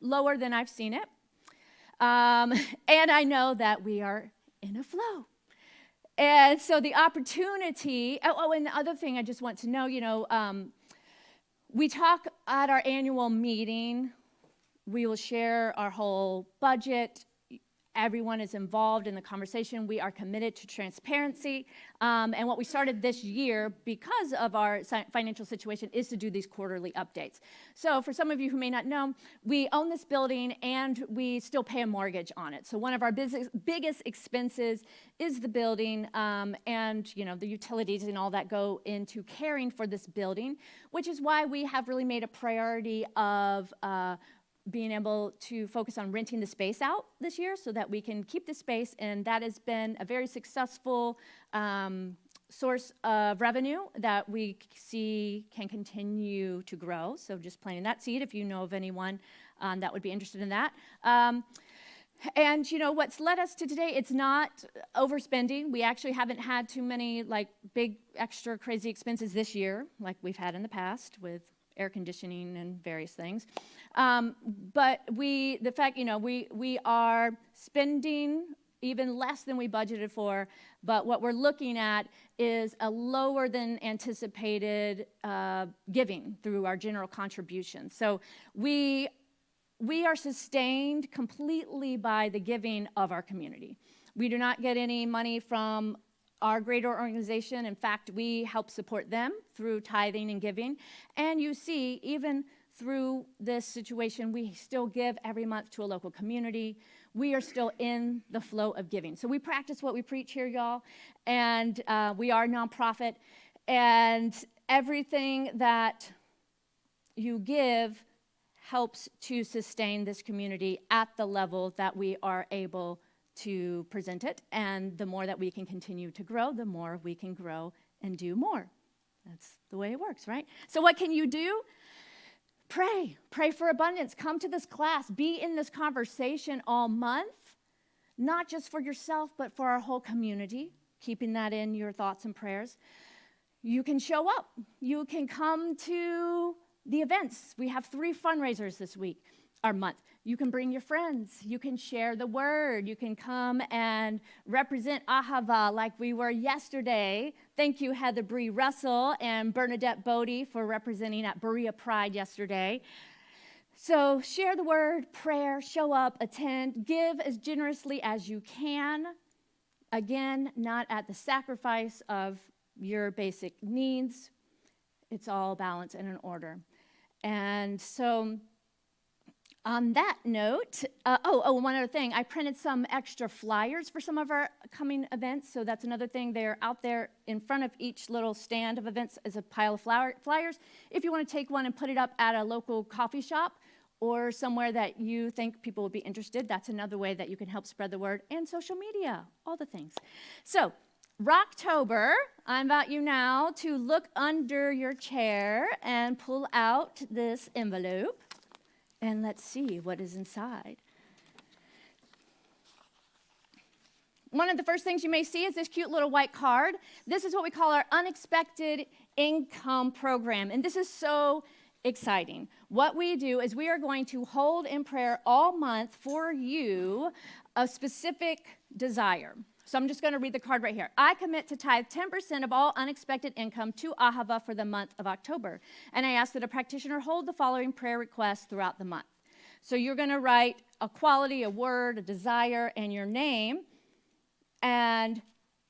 lower than I've seen it. And I know that we are in a flow. And so the opportunity, and the other thing I just want to know, we talk at our annual meeting, we will share our whole budget. Everyone is involved in the conversation. We are committed to transparency. And what we started this year, because of our financial situation, is to do these quarterly updates. So for some of you who may not know, we own this building and we still pay a mortgage on it. So one of our biggest expenses is the building, and the utilities and all that go into caring for this building, which is why we have really made a priority of being able to focus on renting the space out this year so that we can keep the space, and that has been a very successful source of revenue that we see can continue to grow. So just planting that seed if you know of anyone that would be interested in that. And what's led us to today, it's not overspending. We actually haven't had too many big extra crazy expenses this year like we've had in the past with air conditioning and various things. But we are spending even less than we budgeted for, but what we're looking at is a lower than anticipated giving through our general contributions. So we are sustained completely by the giving of our community. We do not get any money from our greater organization. In fact, we help support them through tithing and giving. And you see, even through this situation, we still give every month to a local community. We are still in the flow of giving. So we practice what we preach here, y'all. And we are a nonprofit. And everything that you give helps to sustain this community at the level that we are able to present it, and the more that we can continue to grow, the more we can grow and do more. That's the way it works, right? So what can you do? Pray for abundance. Come to this class, be in this conversation all month, not just for yourself, but for our whole community, keeping that in your thoughts and prayers. You can show up. You can come to the events. We have 3 fundraisers this week, our month. You can bring your friends. You can share the word. You can come and represent Ahava like we were yesterday. Thank you, Heather Bree Russell and Bernadette Bodie, for representing at Berea Pride yesterday. So share the word, prayer, show up, attend, give as generously as you can. Again, not at the sacrifice of your basic needs. It's all balance and in order. And so on that note, one other thing. I printed some extra flyers for some of our coming events, so that's another thing. They're out there in front of each little stand of events as a pile of flyers. If you want to take one and put it up at a local coffee shop or somewhere that you think people will be interested, that's another way that you can help spread the word, and social media, all the things. So, Rocktober, I invite you now to look under your chair and pull out this envelope. And let's see what is inside. One of the first things you may see is this cute little white card. This is what we call our Unexpected Income Program. And this is so exciting. What we do is we are going to hold in prayer all month for you a specific desire. So I'm just going to read the card right here. I commit to tithe 10% of all unexpected income to Ahava for the month of October. And I ask that a practitioner hold the following prayer requests throughout the month. So you're going to write a quality, a word, a desire, and your name. And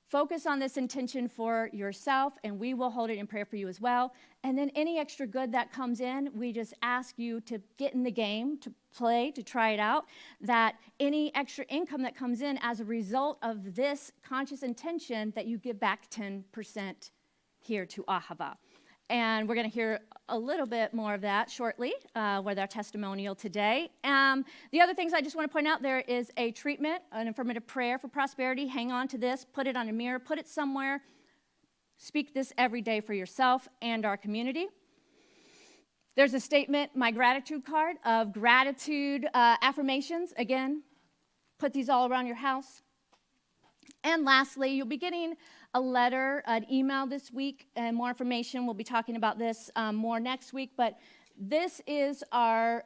focus on this intention for yourself, and we will hold it in prayer for you as well. And then any extra good that comes in, we just ask you to get in the game, to play, to try it out, that any extra income that comes in as a result of this conscious intention, that you give back 10% here to Ahava. And we're going to hear a little bit more of that shortly with our testimonial today. The other things I just want to point out, there is a treatment, an affirmative prayer for prosperity. Hang on to this. Put it on a mirror. Put it somewhere. Speak this every day for yourself and our community. There's a statement, my gratitude card, of gratitude affirmations. Again, put these all around your house. And lastly, you'll be getting a letter, an email this week, and more information. We'll be talking about this more next week, but this is our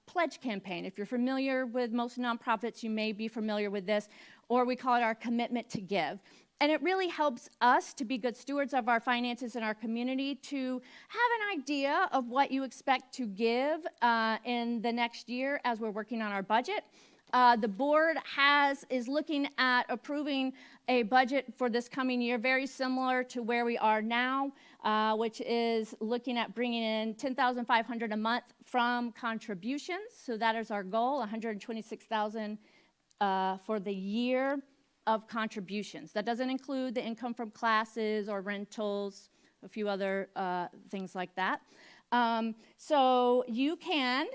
pledge campaign. If you're familiar with most nonprofits, you may be familiar with this, or we call it our commitment to give. And it really helps us to be good stewards of our finances in our community, to have an idea of what you expect to give in the next year as we're working on our budget. The board is looking at approving a budget for this coming year very similar to where we are now, which is looking at bringing in $10,500 a month from contributions. So that is our goal, $126,000 for the year of contributions. That doesn't include the income from classes or rentals, a few other things like that. So you can,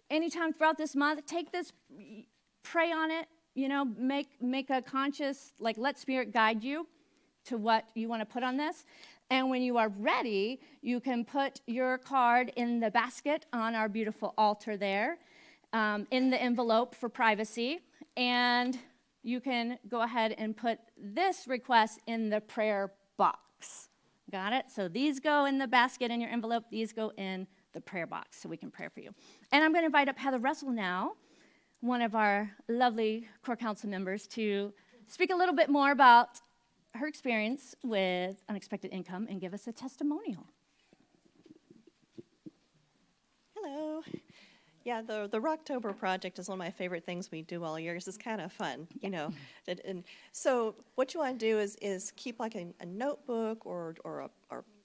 anytime throughout this month, take this, pray on it, make a conscious, let Spirit guide you to what you want to put on this. And when you are ready, you can put your card in the basket on our beautiful altar there, in the envelope for privacy, and you can go ahead and put this request in the prayer box. Got it? So these go in the basket in your envelope. These go in the prayer box so we can pray for you. And I'm going to invite up Heather Russell now, one of our lovely core council members, to speak a little bit more about her experience with unexpected income and give us a testimonial. Hello. Yeah, the Rocktober project is one of my favorite things we do all year. It's kind of fun, And so what you want to do is keep like a notebook or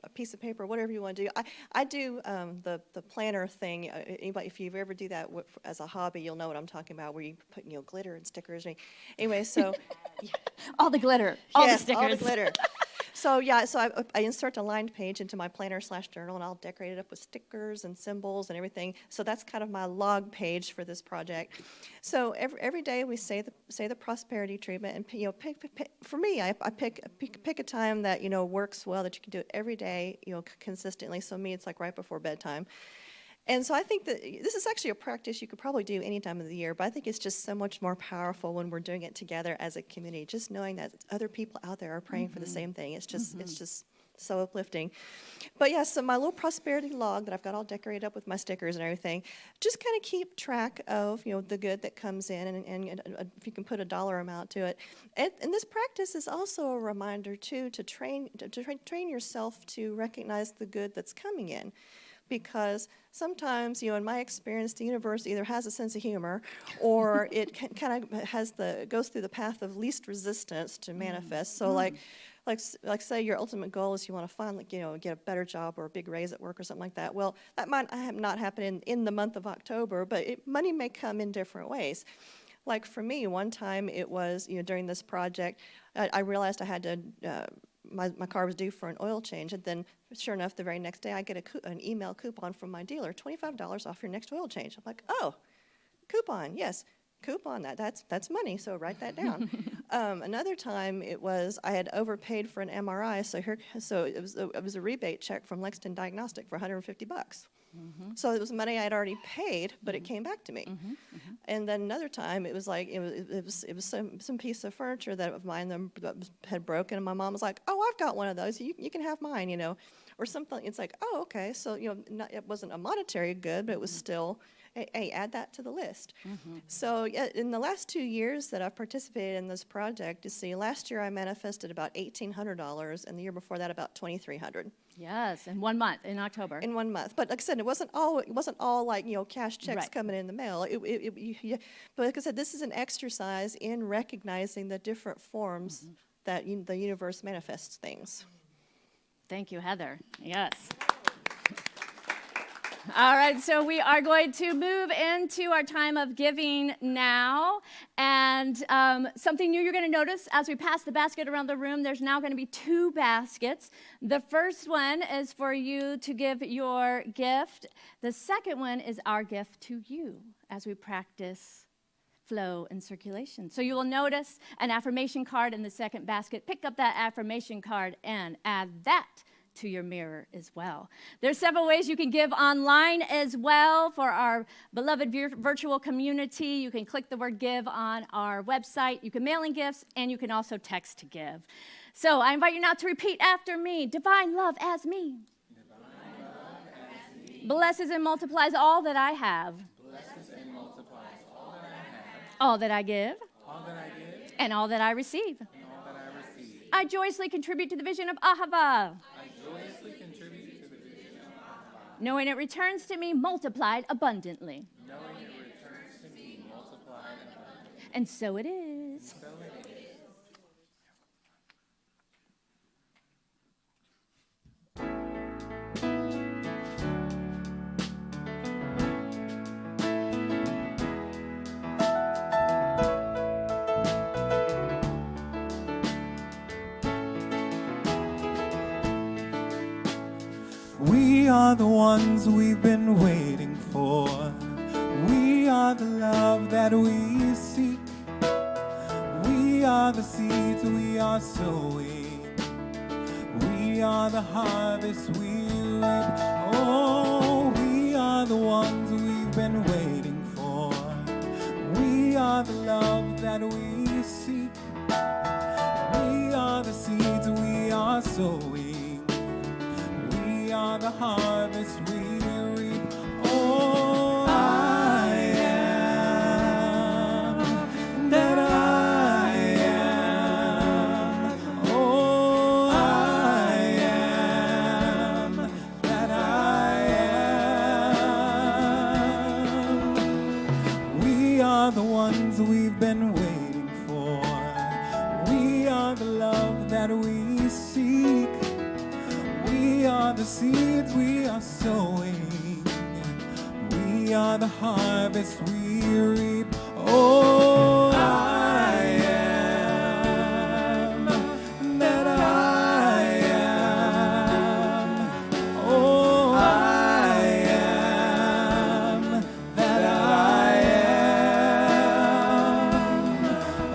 a piece of paper, whatever you want to do. I do the planner thing. Anybody, if you ever do that as a hobby, you'll know what I'm talking about, where you put glitter and stickers. Anyway, so all the glitter, all the stickers, all the glitter. So I insert a lined page into my planner/journal, and I'll decorate it up with stickers and symbols and everything. So that's kind of my log page for this project. So every day we say the prosperity treatment, and for me, I pick a time that works well, that you can do it every day, consistently. So me, it's like right before bedtime. And so I think that this is actually a practice you could probably do any time of the year, but I think it's just so much more powerful when we're doing it together as a community, just knowing that other people out there are praying for the same thing. It's just so uplifting. But yeah, so my little prosperity log that I've got all decorated up with my stickers and everything, just kind of keep track of the good that comes in, and if you can put a dollar amount to it. And this practice is also a reminder too to train yourself to recognize the good that's coming in. Because sometimes, in my experience, the universe either has a sense of humor, or it kind of goes through the path of least resistance to manifest. So, like say your ultimate goal is you want to finally, get a better job or a big raise at work or something like that. Well, that might not happen in the month of October, but money may come in different ways. Like for me, one time it was, during this project, I realized I had to. My car was due for an oil change, and then sure enough, the very next day I get an email coupon from my dealer, $25 off your next oil change. I'm like, oh, coupon, yes, coupon, that's money, so write that down. Another time it was I had overpaid for an MRI, so it was a rebate check from Lexington Diagnostic for $150. So it was money I had already paid, but it came back to me. And then another time, it was like it was some piece of furniture that of mine that had broken, and my mom was like, "Oh, I've got one of those. You can have mine," or something. It's like, "Oh, okay." So it wasn't a monetary good, but it was still, hey, add that to the list. So in the last 2 years that I've participated in this project, last year I manifested about $1,800, and the year before that about $2,300. Yes, in 1 month, in October. In 1 month, but like I said, it wasn't all like cash checks coming in the mail. But like I said, this is an exercise in recognizing the different forms that the universe manifests things. Thank you, Heather. Yes. All right, so we are going to move into our time of giving now. And something new you're going to notice as we pass the basket around the room, there's now going to be 2 baskets. The first one is for you to give your gift. The second one is our gift to you as we practice flow and circulation. So you will notice an affirmation card in the second basket. Pick up that affirmation card and add that to your mirror as well. There's several ways you can give online as well for our beloved virtual community. You can click the word give on our website. You can mail in gifts, and you can also text to give. So I invite you now to repeat after me. Divine love as me. Blesses and multiplies all that I have. All that I give. And all that I receive. I joyously contribute to the vision of Ahava. Knowing it returns to me multiplied abundantly. And so it is. We are the ones we've been waiting for. We are the love that we seek. We are the seeds we are sowing. We are the harvest we reap. Oh, we are the ones we've been waiting for. We are the love that we seek. We are the seeds we are sowing. We are the harvest we reap. Oh, I am that I am. Oh, I am that I am. We are the ones we've been waiting for. We are the love that we seek. We are the seeds we are sowing. We are the harvest we reap. Oh, I am that I am. Oh, I am that I am.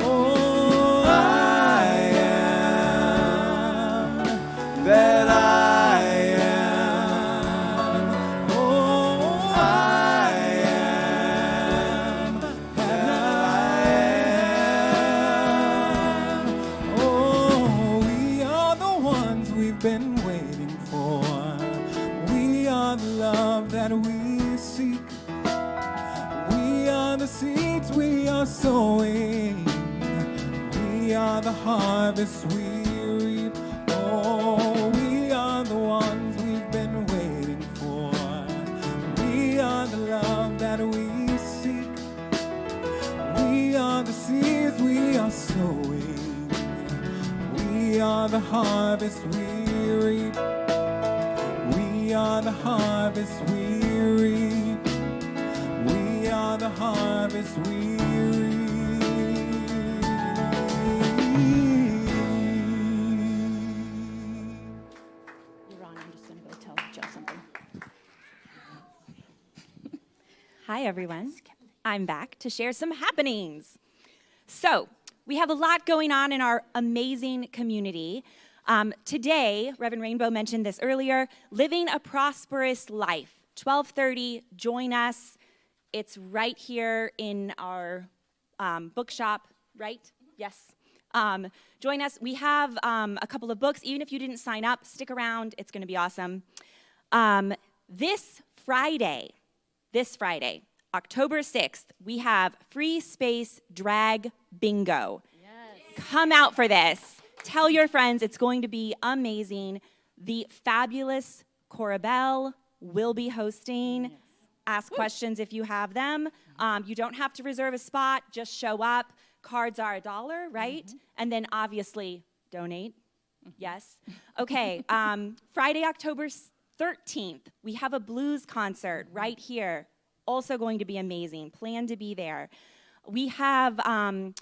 Oh, I am that I am. Been waiting for. We are the love that we seek. We are the seeds we are sowing. We are the harvest we reap. Oh, we are the ones we've been waiting for. We are the love that we seek. We are the seeds we are sowing. We are the harvest we reap. We are the harvest we reap. We are the harvest we reap. You're on. I'm just going to go tell Joe something. Hi, everyone. I'm back to share some happenings. So, we have a lot going on in our amazing community. Today, Reverend Rainbow mentioned this earlier, Living a Prosperous Life, 12:30, join us. It's right here in our bookshop, right? Yes. Join us. We have a couple of books. Even if you didn't sign up, stick around. It's going to be awesome. This Friday, October 6th, we have Free Space Drag Bingo. Yes. Come out for this. Tell your friends. It's going to be amazing. The fabulous Cora Bell will be hosting. Yes. Ask questions if you have them. You don't have to reserve a spot. Just show up. Cards are $1, right? Mm-hmm. And then obviously donate. Mm-hmm. Yes. Okay. Friday, October 13th, we have a blues concert right here. Also going to be amazing. Plan to be there. We have a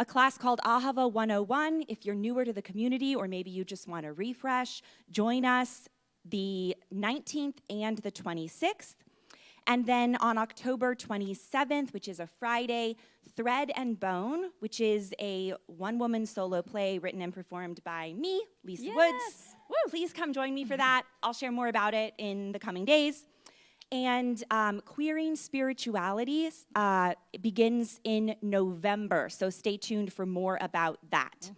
class called Ahava 101. If you're newer to the community or maybe you just want to refresh, join us the 19th and the 26th. And then on October 27th, which is a Friday, Thread and Bone, which is a one-woman solo play written and performed by me, Lisa Woods. Please come join me for that. I'll share more about it in the coming days. And Queering Spirituality begins in November, so stay tuned for more about that.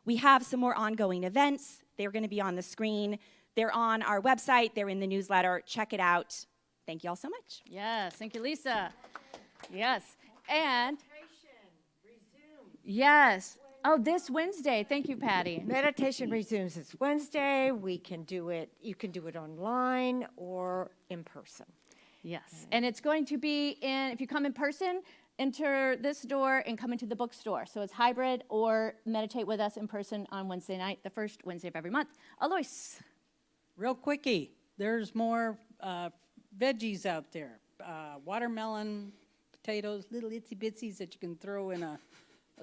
We have some more ongoing events. They're going to be on the screen. They're on our website. They're in the newsletter. Check it out. Thank you all so much. Yes, thank you, Lisa. Yes, and yes. Oh, this Wednesday. Thank you, Patty. Meditation resumes this Wednesday. We can do it, you can do it online or in person. Yes, and it's going to be in, if you come in person, enter this door and come into the bookstore. So it's hybrid or meditate with us in person on Wednesday night, the first Wednesday of every month. Alois. Real quickie, there's more veggies out there. Watermelon, potatoes, little itsy bitsies that you can throw in a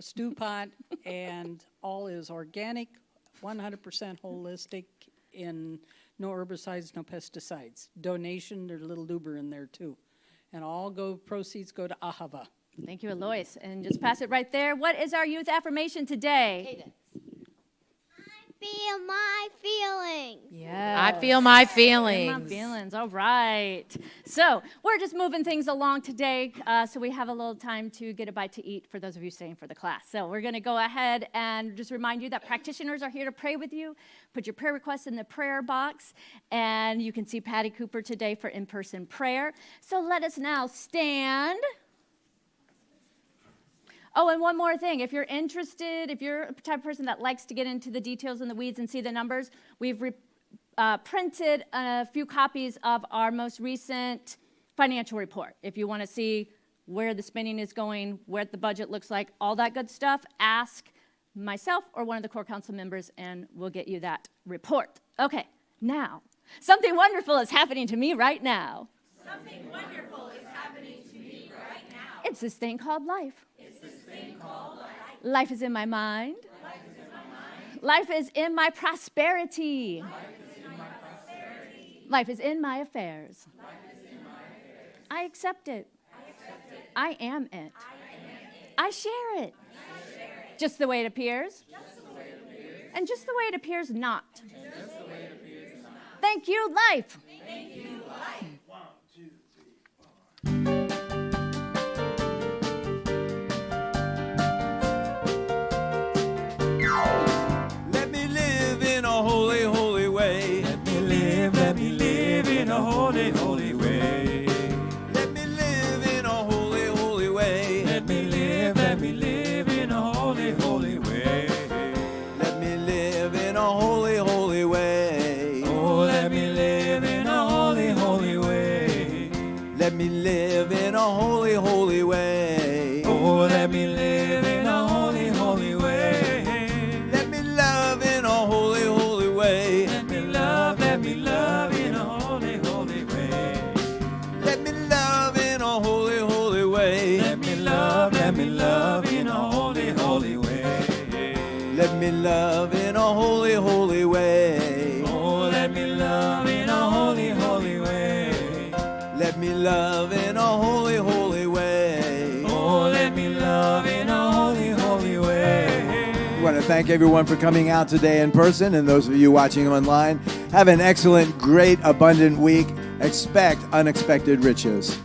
stew pot, and all is organic, 100% holistic, in no herbicides, no pesticides. Donation, there's a little Uber in there too. And all proceeds go to Ahava. Thank you, Alois. And just pass it right there. What is our youth affirmation today? Feel my feelings. Yeah. I feel my feelings. My feelings. All right. So we're just moving things along today, so we have a little time to get a bite to eat for those of you staying for the class. So we're going to go ahead and just remind you that practitioners are here to pray with you. Put your prayer requests in the prayer box, and you can see Patty Cooper today for in-person prayer. So let us now stand. Oh, and one more thing. If you're interested, if you're a type of person that likes to get into the details and the weeds and see the numbers, we've printed a few copies of our most recent financial report. If you want to see where the spending is going, what the budget looks like, all that good stuff, ask myself or one of the core council members, and we'll get you that report. Okay, now, something wonderful is happening to me right now. Something wonderful is happening to me right now. It's this thing called life. It's this thing called life. Life is in my mind. Life is in my mind. Life is in my prosperity. Life is in my prosperity. Life is in my affairs. Life is in my affairs. I accept it. I accept it. I am it. I am it. I share it. I share it. Just the way it appears. Just the way it appears. And just the way it appears not. Just the way it appears not. Thank you, life. Thank you, life. 1, 2, 3, 4. Let me live in a holy, holy way. Let me live in a holy, holy way. Let me live in a holy, holy way. Let me live in a holy, holy way. Let me live in a holy, holy way. Oh, let me live in a holy, holy way. Let me live in a holy, holy way. Oh, let me live in a holy, holy way. Let me love in a holy, holy way. Let me love in a holy, holy way. Let me love in a holy, holy way. Let me love in a holy, holy way. Let me love in a holy, holy way. Oh, let me love in a holy, holy way. Let me love in a holy, holy way. Oh, let me love in a holy, holy way. We want to thank everyone for coming out today in person, and those of you watching online. Have an excellent, great, abundant week. Expect unexpected riches.